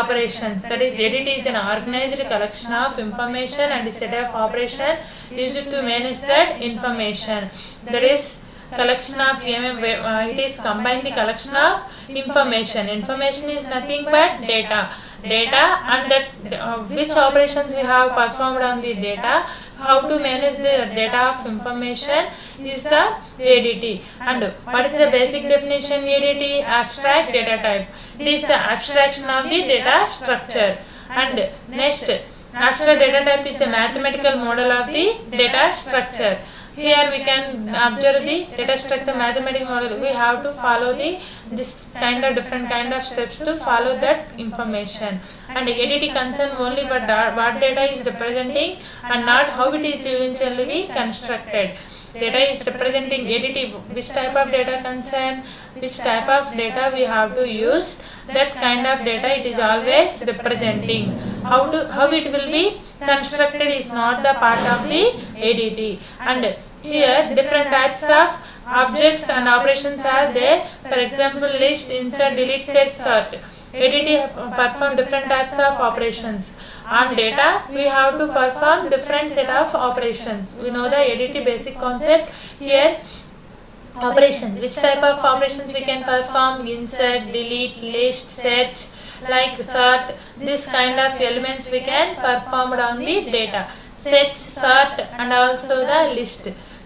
operations. That is, ADT is an organized collection of information and set of operation used to manage that information. That is, collection of it is combined the collection of information. Information is nothing but data and that which operations we have performed on the data, how to manage the data of information is the ADT. And what is the basic definition? ADT, abstract data type. It is the abstraction of the data structure. And next, abstract data type is a mathematical model of the data structure. Here we can observe the data structure mathematical model. We have to follow this different kind of steps to follow that information. And ADT concern only but what data is representing and not how it is eventually constructed. Data is representing ADT, which type of data concern, which type of data we have to use, that kind of data it is always representing. How it will be constructed is not the part of the ADT. And here different types of objects and operations are there. For example, list, insert, delete, search, sort. ADT perform different types of operations. On data, we have to perform different set of operations. We know the ADT basic concept. Here, operation. Which type of operations we can perform? Insert, delete, list, search, like sort. This kind of elements we can perform on the data. Search, sort, and also the list.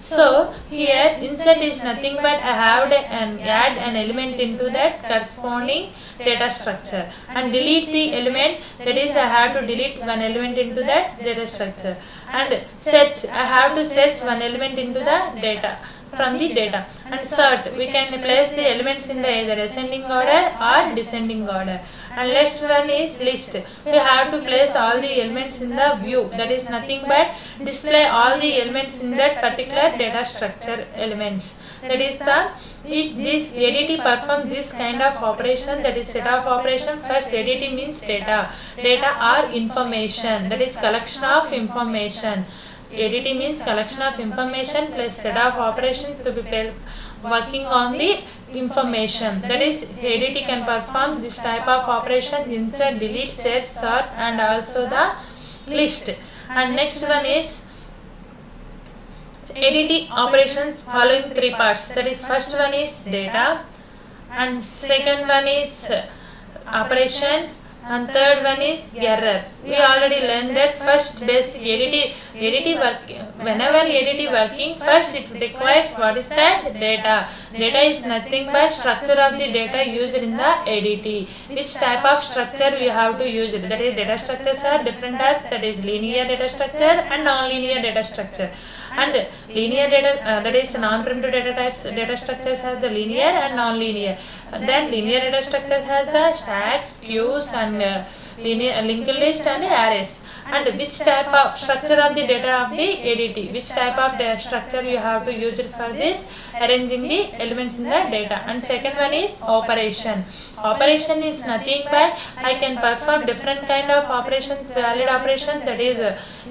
So here insert is nothing but I have add an element into that corresponding data structure, and delete the element, that is I have to delete one element into that data structure. And search, I have to search one element into the data from the data. And sort, we can place the elements in the either ascending order or descending order. And next one is list. We have to place all the elements in the view, that is nothing but display all the elements in that particular data structure elements. That is this ADT perform this kind of operation, that is set of operation. First, ADT means data or information, that is collection of information. ADT means collection of information plus set of operation to be working on the information. That is, ADT can perform this type of operation: insert, delete, search, sort, and also the list. And next one is ADT operations following three parts. That is, first one is data, and second one is operation, and third one is error. We already learned that first basic ADT working. Whenever ADT working, first it requires what is that? Data. Data is nothing but structure of the data used in the ADT. Which type of structure we have to use it? That is, data structures are different types. That is linear data structure and non-linear data structure. And linear data, that is non-primitive data types. Data structures has the linear and non-linear. Then linear data structures has the stacks, queues, and linear linked list and arrays. And which type of structure of the data of the ADT? Which type of data structure you have to use it for this? Arranging the elements in the data. And second one is operation. Operation is nothing but I can perform different kind of operations, valid operation, that is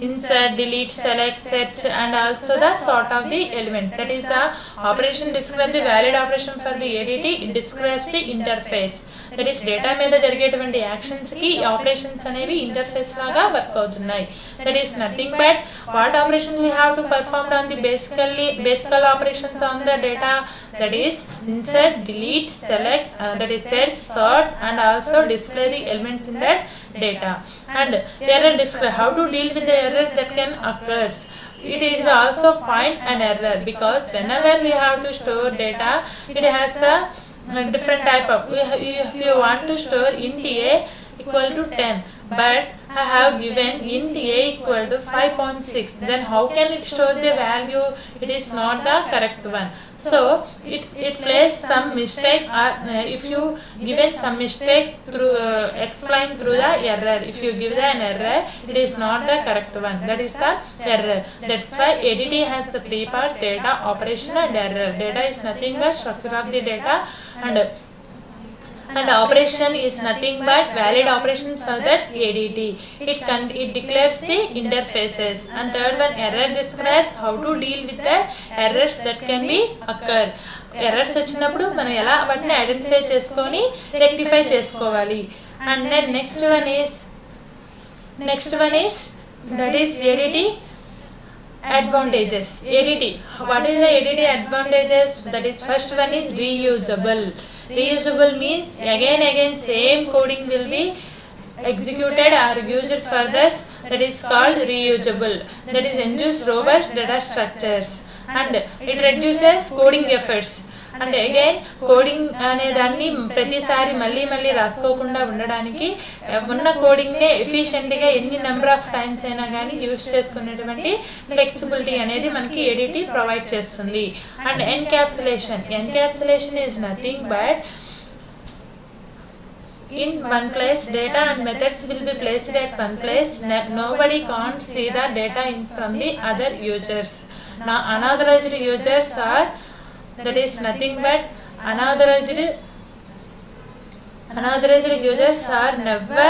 insert, delete, select, search, and also the sort of the element. That is, the operation describes the valid operation for the ADT. It describes the interface. That is, data మీద జరిగేటువంటి actions కి operations అనేవి interface లాగా work అవుతున్నాయి. That is nothing but what operation we have to perform on the basic operations on the data, that is insert, delete, select, that is search, sort, and also display the elements in that data. And error describe how to deal with the errors that can occur. It is also find an error, because whenever we have to store data, it has the different type of, if you want to store int a equal to 10, but I have given int a equal to 5.6, then how can it store the value? It is not the correct one. So it plays some mistake, or if you given some mistake through explain through the error. If you give an error, it is not the correct one. That is the error. That's why ADT has the three parts: data, operation, and error. Data is nothing but structure of the data, and operation is nothing but valid operations for that ADT. It declares the interfaces. And third one, error describes how to deal with the errors that can be occur. Errors వచ్చినప్పుడు మనం ఎలా వాటిని identify చేసుకొని rectify చేసుకోవాలి. And then next one is that is ADT advantages. ADT, what is the ADT advantages? That is, first one is reusable. Reusable means again same coding will be executed or used further. That is called reusable. That is induce robust data structures, and it reduces coding efforts. And again coding అనే దాన్ని ప్రతిసారి మళ్ళీ రాసుకోకుండా ఉండడానికి ఉన్న కోడింగ్నే ఎఫిషియెంట్గా ఎన్ని number of times అయినా కానీ use చేసుకునేటువంటి ఫ్లెక్సిబిలిటీ అనేది మనకి ADT ప్రొవైడ్ చేస్తుంది. And encapsulation is nothing but in one place data and methods will be placed at one place. Nobody can't see the data from the other users. Now unauthorized users are, that is nothing but unauthorized users are never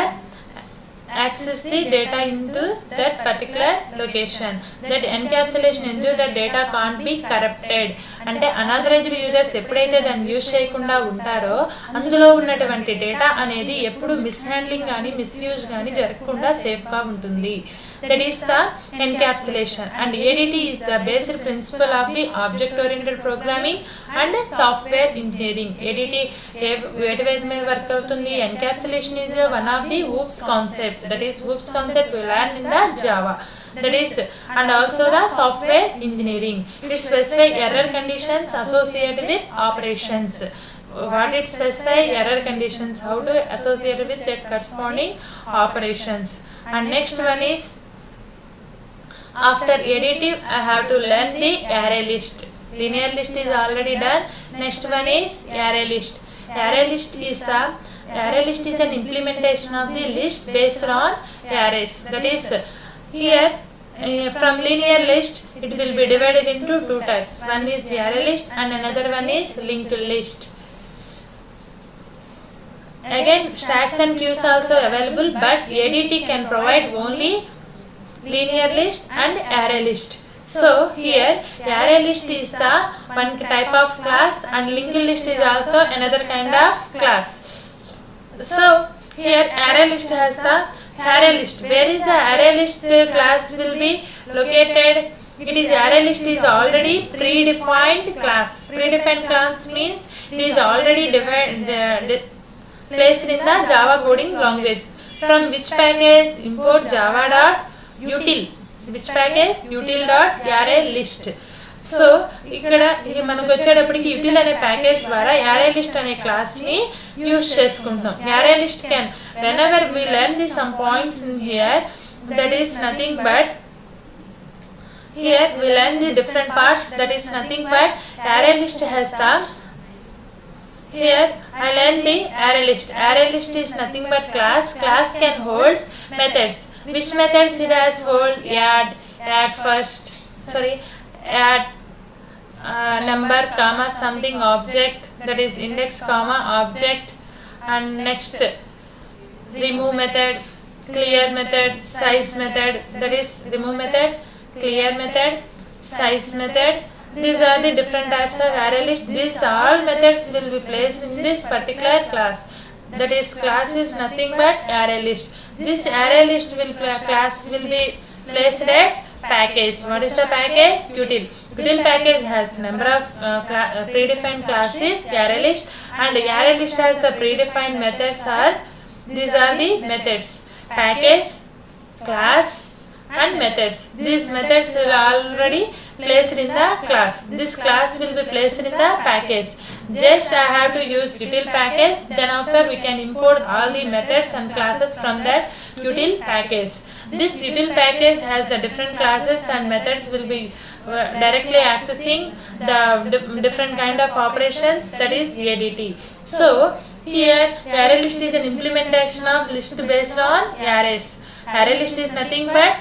access the data into that particular location. That encapsulation ensures that data can't be corrupted. అంటే unauthorised users ఎప్పుడైతే దాన్ని use చేయకుండా ఉంటారో అందులో ఉన్నటువంటి data అనేది ఎప్పుడు mishandling కానీ మిస్యూజ్ కానీ జరగకుండా సేఫ్గా ఉంటుంది. That is the encapsulation. And ADT is the basic principle of the object-oriented programming and software engineering. ADT వేటి మీద వర్క్ అవుతుంది? Encapsulation is one of the OOPS concept. That is OOPS concept we learn in the Java. That is, and also the software engineering. It specifies error conditions associated with operations. What it specifies? Error conditions, how to associate with that corresponding operations. And next one is, after ADT I have to learn the array list. Linear list is already done. Next one is array list. Array list is an implementation of the list based on arrays. That is, here from linear list it will be divided into two types. One is the array list and another one is linked list. Again, stacks and queues also available, but ADT can provide only linear list and array list. So here array list is the one type of class and linked list is also another kind of class. So here array list has the array list. Where is the array list class will be located? It is array list is already predefined class. Predefined class means it is already placed in the Java coding language. From which package? Import java.util. Which package? util.arraylist. So ఇక్కడ మనకు వచ్చేటప్పటికి util అనే package ద్వారా array list అనే class ని use చేసుకుంటున్నాం. array list can, whenever we learn some points in here, that is nothing but here we learn the different parts. That is nothing but array list has the, here I learn the array list. Array list is nothing but class. Class can hold methods. Which methods it has hold? Add number comma something object, that is index comma object, and next remove method, clear method, size method, that is remove method, clear method, size method. These are the different types of array list. These all methods will be placed in this particular class. that is class is nothing but array list. This array list class will be placed at package. What is the package? Util. Util package has number of predefined classes array list, and array list has the predefined methods are, these are the methods: package, class and methods. These methods are already placed in the class. This class will be placed in the package. Just I have to use util package, then after we can import all the methods and classes from that util package. This util package has the different classes and methods will be directly accessing the different kind of operations, that is ADT. So here array list is an implementation of list based on arrays. Array list is nothing but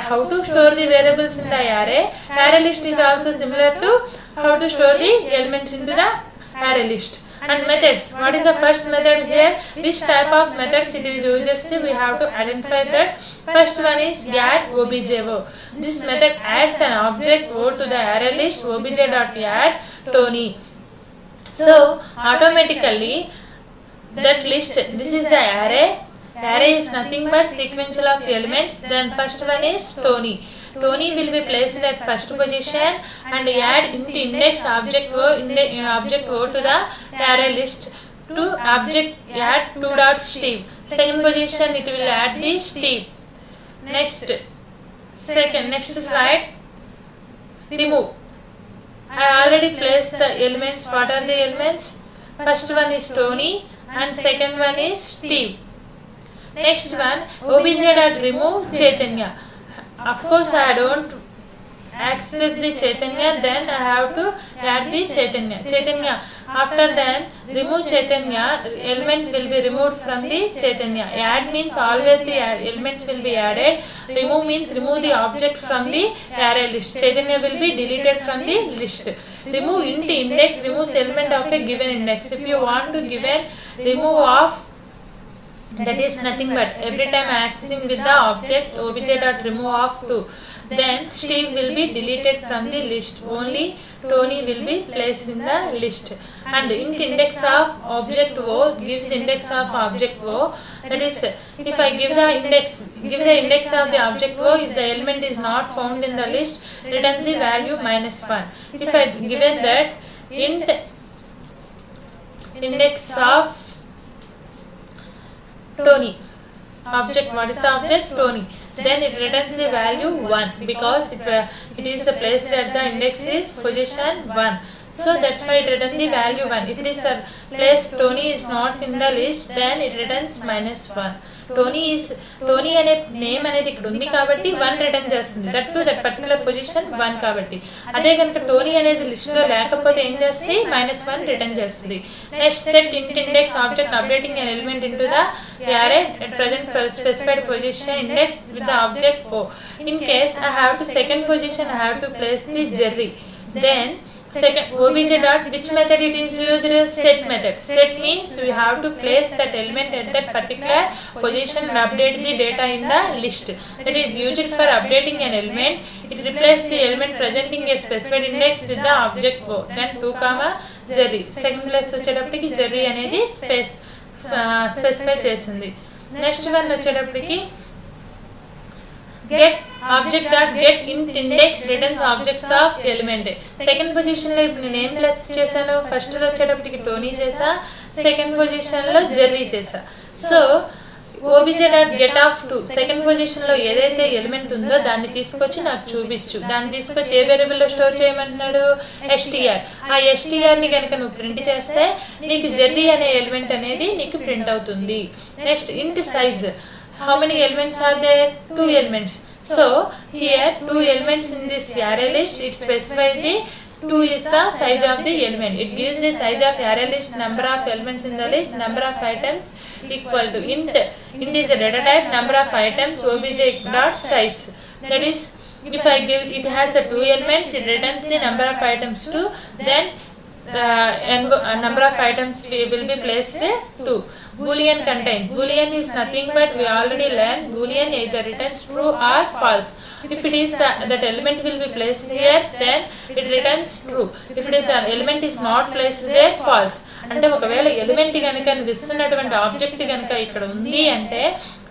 how to store the variables in the array. Array list is also similar to how to store the elements into the array list. And methods, what is the first method here? Which type of methods it is uses? We have to identify that. First one is add obj_o. This method adds an object o to the array list obj.add Tony. So automatically that list, this is the array. Array is nothing but sequential of elements. Then first one is Tony. Tony will be placed at first position and add into index object o to the array list to object add 2.steve. Second position it will add the Steve. Next slide. Remove. I already placed the elements. What are the elements? First one is Tony and second one is Steve. Next one, obj.remove Chaitanya. Of course I don't access the Chaitanya, then I have to add the Chaitanya. After then remove Chaitanya, element will be removed from the Chaitanya. Add means always the elements will be added. Remove means remove the object from the array list. Chaitanya will be deleted from the list. Remove into index removes element of a given index. If you want to give a remove of, that is nothing but every time accessing with the object obj.remove of 2, then Steve will be deleted from the list. Only Tony will be placed in the list. And int index of object o gives index of object o. That is, if I give the index of the object o, if the element is not found in the list, return the value -1. If I given that int index of Tony object, what is the object? Tony, then it returns the value 1 because it is placed at the index is position 1. So that's why it returns the value 1. If it is placed Tony is not in the list, then it returns -1. Tony అనే name అనేది ఇక్కడ ఉంది కాబట్టి 1 return చేస్తుంది. That to that particular position 1 కాబట్టి. అదే కనుక Tony అనేది లిస్ట్ లో లేకపోతే ఏం చేస్తుంది? -1 రిటర్న్ చేస్తుంది. Next set int index object updating an element into the array at present specified position index with the object o. In case I have to second position, I have to place the Jerry. Then second obj dot which method it is used? Set method. Set means we have to place that element at that particular position and update the data in the list. That is used for updating an element. It replaces the element presenting a specified index with the object o. Then 2, Jerry. Second place వచ్చేటప్పటికి Jerry అనేది specify చేస్తుంది. Next one వచ్చేటప్పటికి get object dot get int index returns objects of element. Second position లో ఇప్పుడు నేను ఏం plus చేశాను? First లో వచ్చేటప్పటికి టోనీ చేసా, సెకండ్ పొజిషన్ లో జెర్రీ చేసా. So obj.get of 2 second position లో ఏదైతే ఎలిమెంట్ ఉందో దాన్ని తీసుకొచ్చి నాకు చూపించు. దాన్ని తీసుకొచ్చి ఏ వేరియబుల్ లో స్టోర్ చేయమంటున్నాడు? str. ఆ str ని కనుక నువ్వు ప్రింట్ చేస్తే నీకు జెర్రీ అనే ఎలిమెంట్ అనేది నీకు ప్రింట్ అవుతుంది. Next int size. How many elements are there? 2 elements. So here 2 elements in this array list. It specifies the 2 is the size of the element. It gives the size of array list, number of elements in the list, number of items equal to int is a data type, number of items obj dot size. That is, if I give it has a 2 elements, it returns the number of items 2. Then the number of items will be placed 2. Boolean contains. Boolean is nothing but we already learned Boolean either returns true or false. If it is that element will be placed here, then it returns true. If it is the element is not placed there, false. అంటే ఒకవేళ element కనుక నువ్వు ఇస్తున్నటువంటి object కనుక ఇక్కడ ఉంది అంటే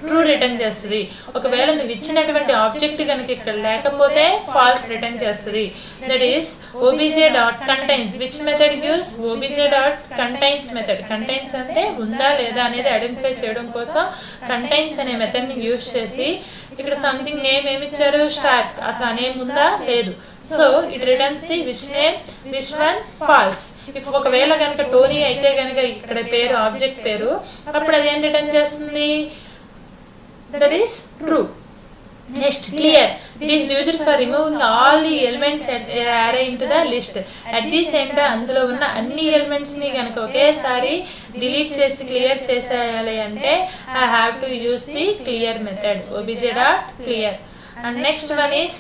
true return చేస్తుంది. ఒకవేళ నువ్వు ఇచ్చినటువంటి ఆబ్జెక్ట్ కనుక ఇక్కడ లేకపోతే ఫాల్స్ రిటర్న్ చేస్తుంది. That is OBJ dot contains. Which method use? OBJ dot contains method. Contains అంటే ఉందా లేదా అనేది ఐడెంటిఫై చేయడం కోసం కంటైన్స్ అనే మెథడ్ని యూజ్ చేసి ఇక్కడ సంథింగ్ నేమ్ ఏమి ఇచ్చారు? స్టార్. అసలు ఆ నేమ్ ఉందా? లేదు. So it returns the which name, which one, false. If ఒకవేళ కనుక టోనీ అయితే కనుక ఇక్కడ పేరు ఆబ్జెక్ట్ పేరు, అప్పుడు అది ఏం రిటర్న్ చేస్తుంది? That is true. Next, clear. It is used for removing all the elements array into the list. At the same time, అందులో ఉన్న అన్ని ఎలిమెంట్స్ ని కనుక ఒకేసారి డిలీట్ చేసి క్లియర్ చేసేయాలి అంటే I have to use the clear method. obj.clear. And next one is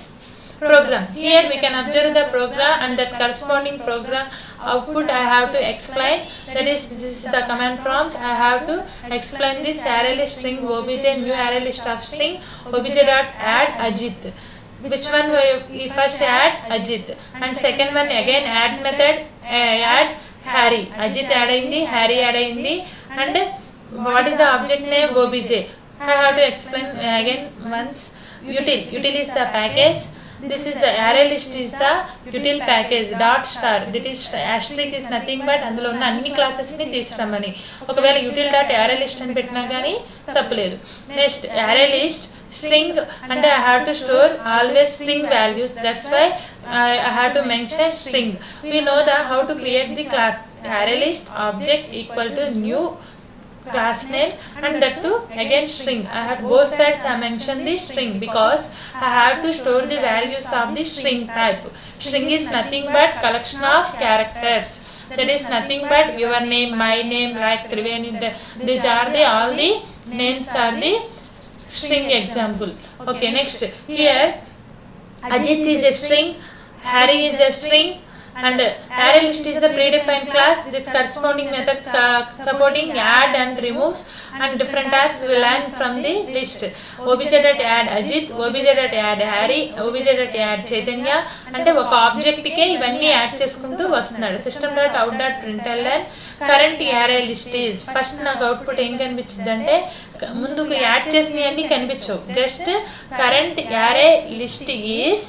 program. Here we can observe the program and that corresponding program output I have to explain. That is, this is the command prompt. I have to explain this array list string obj new array list of string obj.add Ajit. Which one we first add? Ajit. And second one again add method add Harry. Ajit add ayindi, Harry add ayindi. And what is the object name? Obj. I have to explain again once. Util is the package. This is the array list is the util package dot star. That is asterisk is nothing but అందులో ఉన్న అన్ని classes ని తీసుకురమ్మని. ఒకవేళ util dot array list అని పెట్టినా కానీ తప్పలేదు. నెక్స్ట్ array list string అంటే I have to store always string values. That's why I have to mention string. We know that how to create the class array list object equal to new class name and that too again string. I have both sides I mentioned the string because I have to store the values of the string type. String is nothing but collection of characters. That is nothing but your name, my name, like Triveni. These are the all the names are the string example. Okay, next here Ajit is a string, Harry is a string, and array list is the predefined class. This corresponding methods supporting add and removes and different types we learn from the list. obj.add Ajit, obj.add Harry, obj.add Chaitanya. అంటే ఒక object కే ఇవన్నీ add చేసుకుంటూ వస్తున్నాడు. system.out.println current array list is. First నాకు output ఏం కనిపించింది అంటే ముందుకు యాడ్ చేసినవన్నీ కనిపించవు. Just current array list is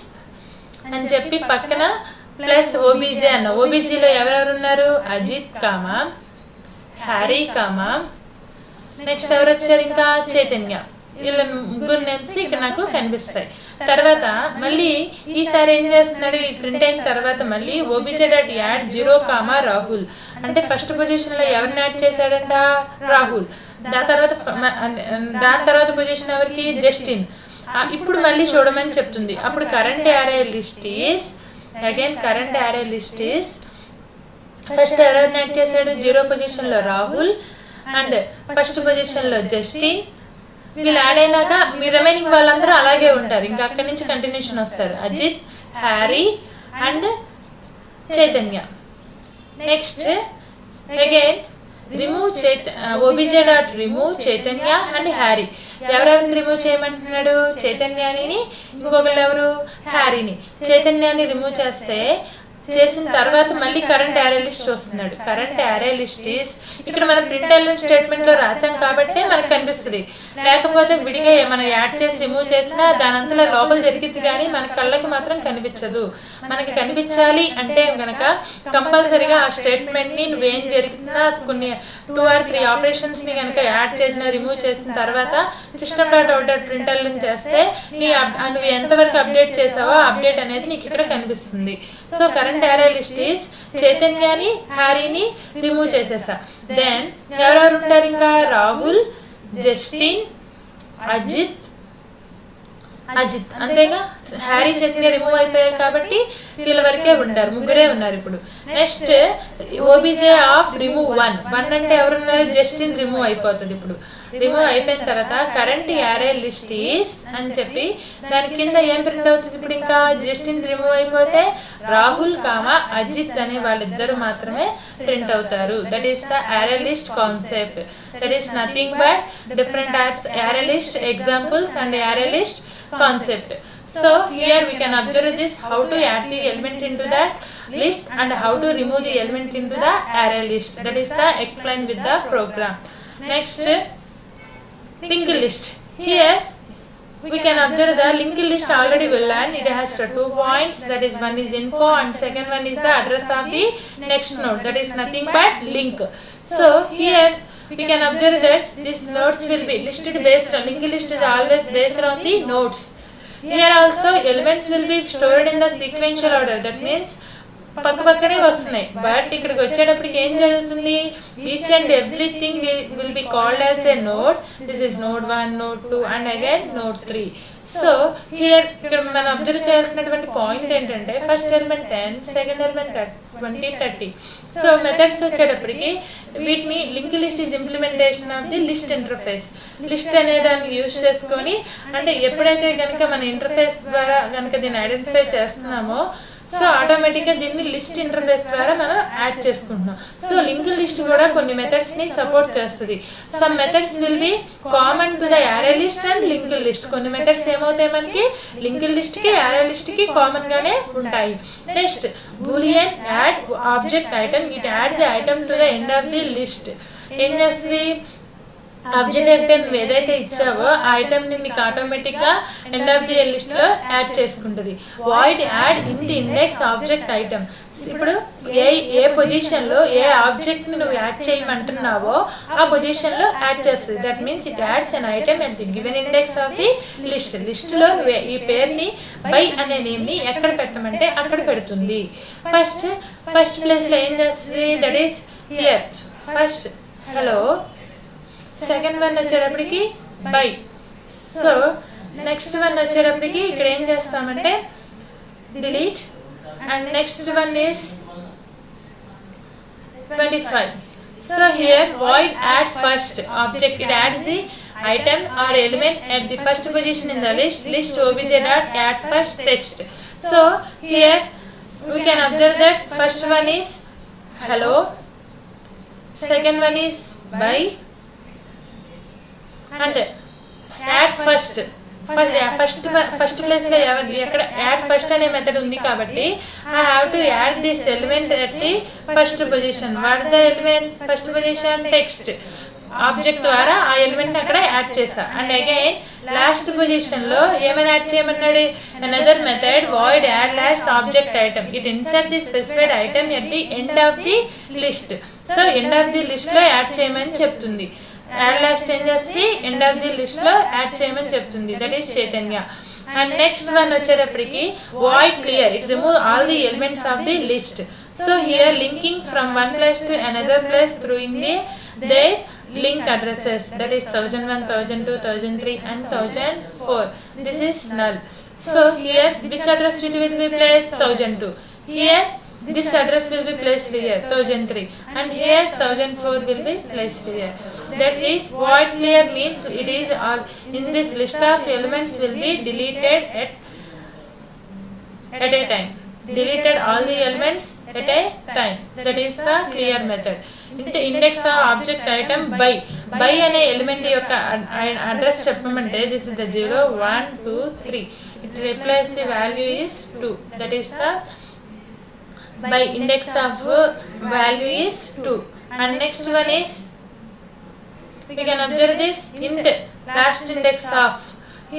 అని చెప్పి పక్కన ప్లస్ ఓబీజే అన్న. ఓబీజీలో ఎవరెవరు ఉన్నారు? Ajith comma, Harry comma, next ఎవరు వచ్చారు? ఇంకా చైతన్య. వీళ్ళ ముగ్గురు నేమ్స్ ఇక్కడ నాకు కనిపిస్తాయి. తర్వాత మళ్ళీ ఈసారి ఏం చేస్తున్నాడు? ఈ ప్రింట్ అయిన తర్వాత మళ్ళీ obj.add 0, రాహుల్. అంటే ఫస్ట్ పొజిషన్ లో ఎవరిని యాడ్ చేశాడంట? రాహుల్. దాని తర్వాత పొజిషన్ ఎవరికి? జస్టిన్. ఇప్పుడు మళ్ళీ చూడమని చెప్తుంది. అప్పుడు current array list is again current array list is first ఎవరెవరిని యాడ్ చేశాడు? 0 పొజిషన్ లో రాహుల్ అండ్ ఫస్ట్ పొజిషన్ లో జస్టిన్. వీళ్ళు యాడ్ అయినాక మీ రిమైనింగ్ వాళ్ళందరూ అలాగే ఉంటారు. ఇంకా అక్కడి నుంచి కంటిన్యూషన్ వస్తారు. Ajith, Harry and Chaitanya. Next again remove obj.remove Chaitanya and Harry. ఎవరెవరిని రిమూవ్ చేయమంటున్నాడు? చైతన్యాని, ఇంకొకరు ఎవరు? హ్యారీని. చైతన్యాన్ని రిమూవ్ చేసిన తర్వాత మళ్ళీ కరెంట్ array list చూస్తున్నాడు. కరెంట్ array list is ఇక్కడ మనం ప్రింట్ఎల్ స్టేట్మెంట్ లో రాసాం కాబట్టి మనకు కనిపిస్తుంది. లేకపోతే విడిగా మనం యాడ్ చేసి రిమూవ్ చేసినా దాని అంతలో లోపల జరిగిద్ది కానీ మన కళ్ళకి మాత్రం కనిపించదు. మనకి కనిపించాలి అంటే కనుక కంపల్సరీగా ఆ స్టేట్మెంట్ ని నువ్వేం జరిగినా కొన్ని 2 or 3 ఆపరేషన్స్ ని కనుక యాడ్ చేసిన రిమూవ్ చేసిన తర్వాత system.out.println చేస్తే నువ్వు ఎంతవరకు అప్డేట్ చేసావో అప్డేట్ అనేది నీకు ఇక్కడ కనిపిస్తుంది. So current array list is చైతన్యాని, హ్యారీని రిమూవ్ చేసేసా. దెన్ ఎవరెవరు ఉంటారు? ఇంకా రాహుల్, జస్టిన్, అజిత్ అంతేగా. హ్యారీ, చైతన్య రిమూవ్ అయిపోయారు కాబట్టి వీళ్ళ వరకే ఉంటారు, ముగ్గురే ఉన్నారు ఇప్పుడు. నెక్స్ట్ obj of remove 1 అంటే ఎవరున్నారు? జస్టిన్ రిమూవ్ అయిపోతుంది ఇప్పుడు. రిమూవ్ అయిపోయిన తర్వాత కరెంట్ యారే లిస్ట్ ఈస్ అని చెప్పి దాని కింద ఏం ప్రింట్ అవుతుంది? ఇప్పుడు ఇంకా జస్టిన్ రిమూవ్ అయిపోతే రాహుల్ కామా అజిత్ అనే వాళ్ళిద్దరు మాత్రమే ప్రింట్ అవుతారు. That is the array list concept. That is nothing but different types array list examples and array list concept. So here we can observe this, how to add the element into that list and how to remove the element into the array list. That is the explained with the program. Next, linked list. Here we can observe the linked list already we learned. It has 2 points, that is one is info and second one is the address of the next node, that is nothing but link. So here we can observe that these nodes will be listed based on, linked list is always based on the nodes. Here also elements will be stored in the sequential order, that means పక్క పక్కనే వస్తున్నాయి. But ఇక్కడికి వచ్చేటప్పటికి ఏం జరుగుతుంది? Each and everything will be called as a node. This is node 1, node 2 and again node 3. So here ఇక్కడ మనం observe చేయాల్సినటువంటి పాయింట్ ఏంటంటే first element 10, second element 20, 30. So methods వచ్చేటప్పటికి వీటిని link list is implementation of the list interface. List అనే దాన్ని use చేసుకొని, అంటే ఎప్పుడైతే కనుక మన ఇంటర్ఫేస్ ద్వారా కనుక దీన్ని ఐడెంటిఫై చేస్తున్నామో సో ఆటోమేటిక్గా దీన్ని లిస్ట్ ఇంటర్ఫేస్ ద్వారా మనం యాడ్ చేసుకుంటున్నాం. సో లింక్ లిస్ట్ కూడా కొన్ని మెథడ్స్ని సపోర్ట్ చేస్తుంది. Some methods will be common to the array list and link list. కొన్ని మెథడ్స్ ఏమవుతాయి మనకి లింక్ లిస్ట్కి యారే లిస్ట్కి కామన్గానే ఉంటాయి. Next Boolean add object item. It add the item to the end of the list. ఏం చేస్తుంది? Object item నువ్వు ఏదైతే ఇచ్చావో ఆ ఐటమ్ని నీకు ఆటోమేటిక్గా ఎండ్ ఆఫ్ ది లిస్ట్లో యాడ్ చేసుకుంటుంది. Void add in the index object item. ఇప్పుడు ఏ పొజిషన్లో ఏ ఆబ్జెక్ట్ని నువ్వు యాడ్ చేయమంటున్నావో ఆ పొజిషన్లో యాడ్ చేస్తుంది. That means it adds an item at the given index of the list. లిస్ట్లో నువ్వు ఈ పేరుని బై అనే నేమ్ని ఎక్కడ పెట్టమంటే అక్కడ పెడుతుంది. ఫస్ట్ ప్లేస్లో ఏం చేస్తుంది? That is here first hello. Second one వచ్చేటప్పటికి బై. సో నెక్స్ట్ వన్ వచ్చేటప్పటికి ఇక్కడ ఏం చేస్తామంటే delete and next one is 25. So here void add first object. It adds the item or element at the first position in the list obj dot add first text. So here we can observe that first one is hello, second one is by and add first place లో ఎక్కడ add first అనే method ఉంది కాబట్టి I have to add this element at the first position. What the element? First position text object ద్వారా ఆ element అక్కడ add చేసా. And again last position లో ఏమైనా యాడ్ చేయమన్నాడు? Another method void add last object item. It insert the specified item at the end of the list. So end of the list లో add చేయమని చెప్తుంది. Add last ఏం చేస్తుంది? End of the list లో add చేయమని చెప్తుంది. That is Chaitanya. And next one వచ్చేటప్పటికి void clear. It remove all the elements of the list. So here linking from one place to another place through in the there link addresses, that is 1001, 1002, 1003 and 1004. This is null. So here which address will be placed? 1002. Here this address will be placed here 1003 and here 1004 will be placed here. That is void clear means it is all in this list of elements will be deleted at a time. Deleted all the elements at a time. That is the clear method. Into index of object item by అనే element యొక్క address చెప్పమంటే this is the 0, 1, 2, 3. It replaces the value is 2. That is the by index of value is 2. And next one is we can observe this int last index of.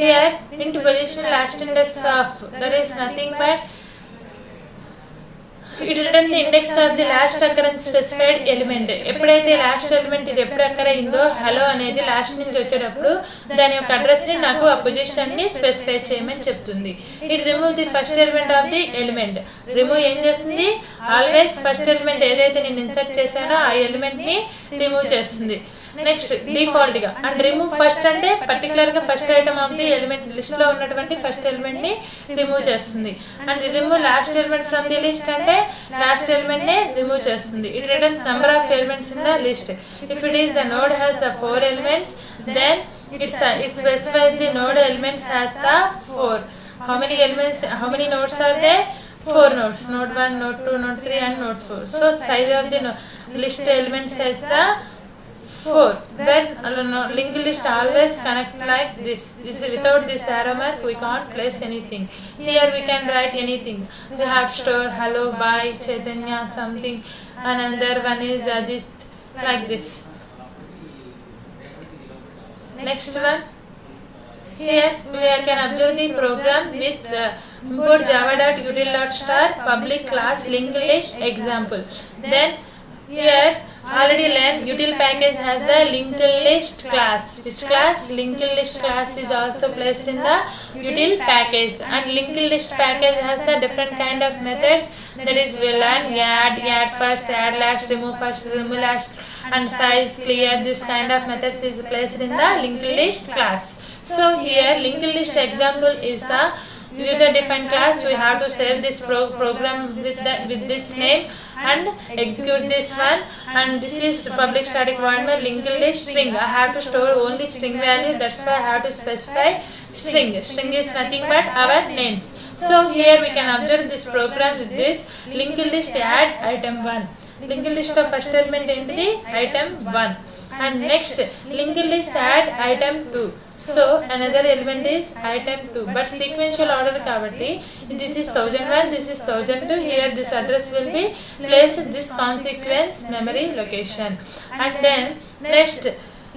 Here int position last index of, that is nothing but it return the index of the last occurrence specified element. ఎప్పుడైతే last element ఇది ఎప్పుడు అక్కర్ అయిందో hello అనేది last నుంచి వచ్చేటప్పుడు దాని యొక్క address ని నాకు ఆ పొజిషన్ ని స్పెసిఫై చేయమని చెప్తుంది. It remove the first element of the element. Remove ఏం చేస్తుంది? ఆల్వేస్ ఫస్ట్ ఎలిమెంట్ ఏదైతే నేను ఇన్సర్ట్ చేశానో ఆ ఎలిమెంట్ ని రిమూవ్ చేస్తుంది. నెక్స్ట్ డిఫాల్ట్ గా అండ్ రిమూవ్ ఫస్ట్ అంటే పర్టికులర్ గా first item of the element list లో ఉన్నటువంటి ఫస్ట్ ఎలిమెంట్ ని రిమూవ్ చేస్తుంది. And remove last element from the list అంటే లాస్ట్ ఎలిమెంట్ ని రిమూవ్ చేస్తుంది. It returns number of elements in the list. If it is the node has the 4 elements, then it specifies the node elements has the 4. How many elements, how many nodes are there? 4 nodes. Node 1, node 2, node 3 and node 4. So size of the list elements is the 4. Then linked list always connect like this. Without this arrow mark we can't place anything. Here we can write anything. We have store hello, bye, Chaitanya, something. Another one is Ajit, like this. Next one, here we can observe the program with import java.util.star public class linked list example. Then here already learned util package has the linked list class. Which class? Linked list class is also placed in the util package, and linked list package has the different kind of methods. That is, we learn add first, add last, remove first, remove last, and size, clear. This kind of methods is placed in the linked list class. So here linked list example is the user defined class. We have to save this program with this name and execute this one. And this is public static void main linked list string. I have to store only string value. That's why I have to specify string. String is nothing but our names. So here we can observe this program with this linked list add item 1. Linked list of first element into the item 1. And next linked list add item 2. So another element is item 2, but sequential order kabatti this is 1001, this is 1002. Here this address will be placed in this consequence memory location. And then next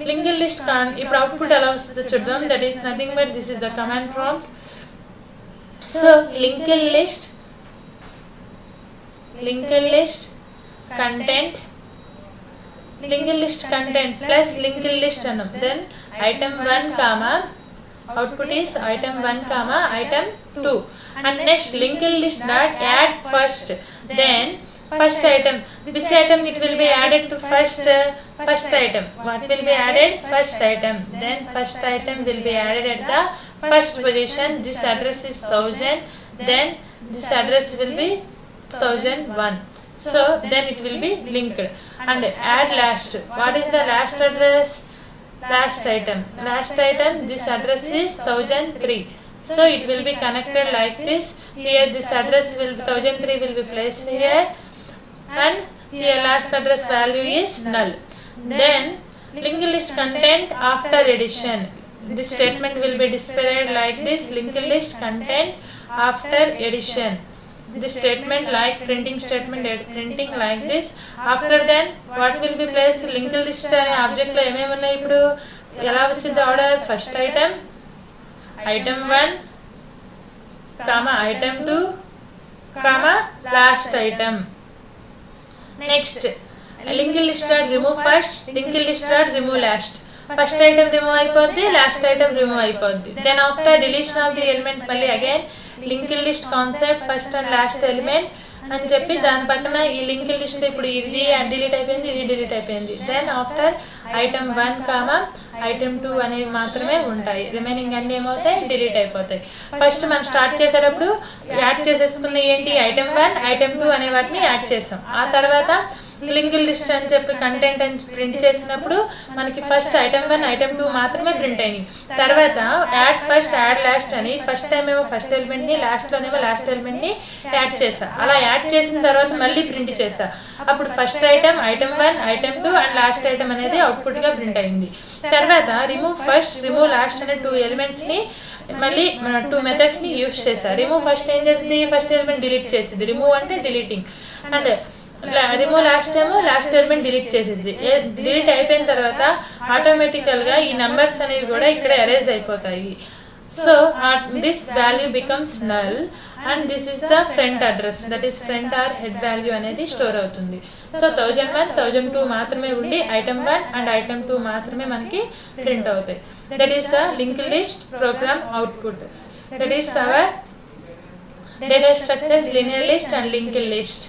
linked list ఇప్పుడు output ఎలా వస్తుందో చూద్దాం. That is nothing but this is the command prompt. So linked list content, linked list content plus linked list annam. Then item 1 comma output is item 1 comma item 2. And next linked list dot add first. Then first item, which item it will be added to first item. What will be added? First item. Then first item will be added at the first position. This address is 1000. Then this address will be 1001. So then it will be linked. And add last. What is the last address? Last item. Last item, this address is 1003. So it will be connected like this. Here this address will 1003 will be placed here, and here last address value is null. Then linked list content after addition. This statement will be displayed like this: linked list content after addition. This statement like printing statement printing like this. After then what will be placed? Linked list అనే object లో ఏమేమి ఉన్నాయి ఇప్పుడు ఎలా వచ్చింది order? First item, item 1 comma item 2 comma last item. Next linked list dot remove first, linked list dot remove last. First item remove అయిపోద్ది, last item remove అయిపోద్ది. Then after deletion of the element మళ్ళీ again linked list concept first and last element అని చెప్పి దాని పక్కన ఈ link list ఇప్పుడు ఇది డిలీట్ అయిపోయింది, ఇది డిలీట్ అయిపోయింది. Then after item 1 comma item 2 అనేవి మాత్రమే ఉంటాయి. రిమైనింగ్ అన్ని ఏమవుతాయి? డిలీట్ అయిపోతాయి. ఫస్ట్ మనం స్టార్ట్ చేసేటప్పుడు యాడ్ చేసేసుకున్న ఏంటి? ఐటమ్ 1 ఐటమ్ 2 అనే వాటిని యాడ్ చేసాం. ఆ తర్వాత లింక్ లిస్ట్ అని చెప్పి కంటెంట్ అని ప్రింట్ చేసినప్పుడు మనకి ఫస్ట్ ఐటమ్ 1 ఐటమ్ 2 మాత్రమే ప్రింట్ అయినాయి. తర్వాత యాడ్ ఫస్ట్ యాడ్ లాస్ట్ అని ఫస్ట్ టైం ఏమో ఫస్ట్ ఎలిమెంట్ ని, లాస్ట్ లోనేమో లాస్ట్ ఎలిమెంట్ ని యాడ్ చేసా. అలా యాడ్ చేసిన తర్వాత మళ్ళీ ప్రింట్ చేసా. అప్పుడు first item item 1 item 2 and last item అనేది అవుట్పుట్ గా ప్రింట్ అయింది. తర్వాత రిమూవ్ ఫస్ట్ రిమూవ్ లాస్ట్ అనే 2 ఎలిమెంట్స్ ని మళ్ళీ 2 మెథడ్స్ ని యూజ్ చేసా. రిమూవ్ ఫస్ట్ ఏం చేసింది? ఫస్ట్ ఎలిమెంట్ డిలీట్ చేసింది. రిమూవ్ అంటే డిలీటింగ్. అండ్ రిమూవ్ లాస్ట్ ఏమో లాస్ట్ ఎలిమెంట్ డిలీట్ చేసేది. డిలీట్ అయిపోయిన తర్వాత ఆటోమేటికల్ గా ఈ నంబర్స్ అనేవి కూడా ఇక్కడ ఎరేజ్ అయిపోతాయి. So this value becomes null and this is the front address, that is front are head value అనేది స్టోర్ అవుతుంది. సో 1001 1002 మాత్రమే ఉండి ఐటమ్ 1 అండ్ ఐటమ్ 2 మాత్రమే మనకి ప్రింట్ అవుతాయి. That is the link list program output. That is our data structures, linear list and link list.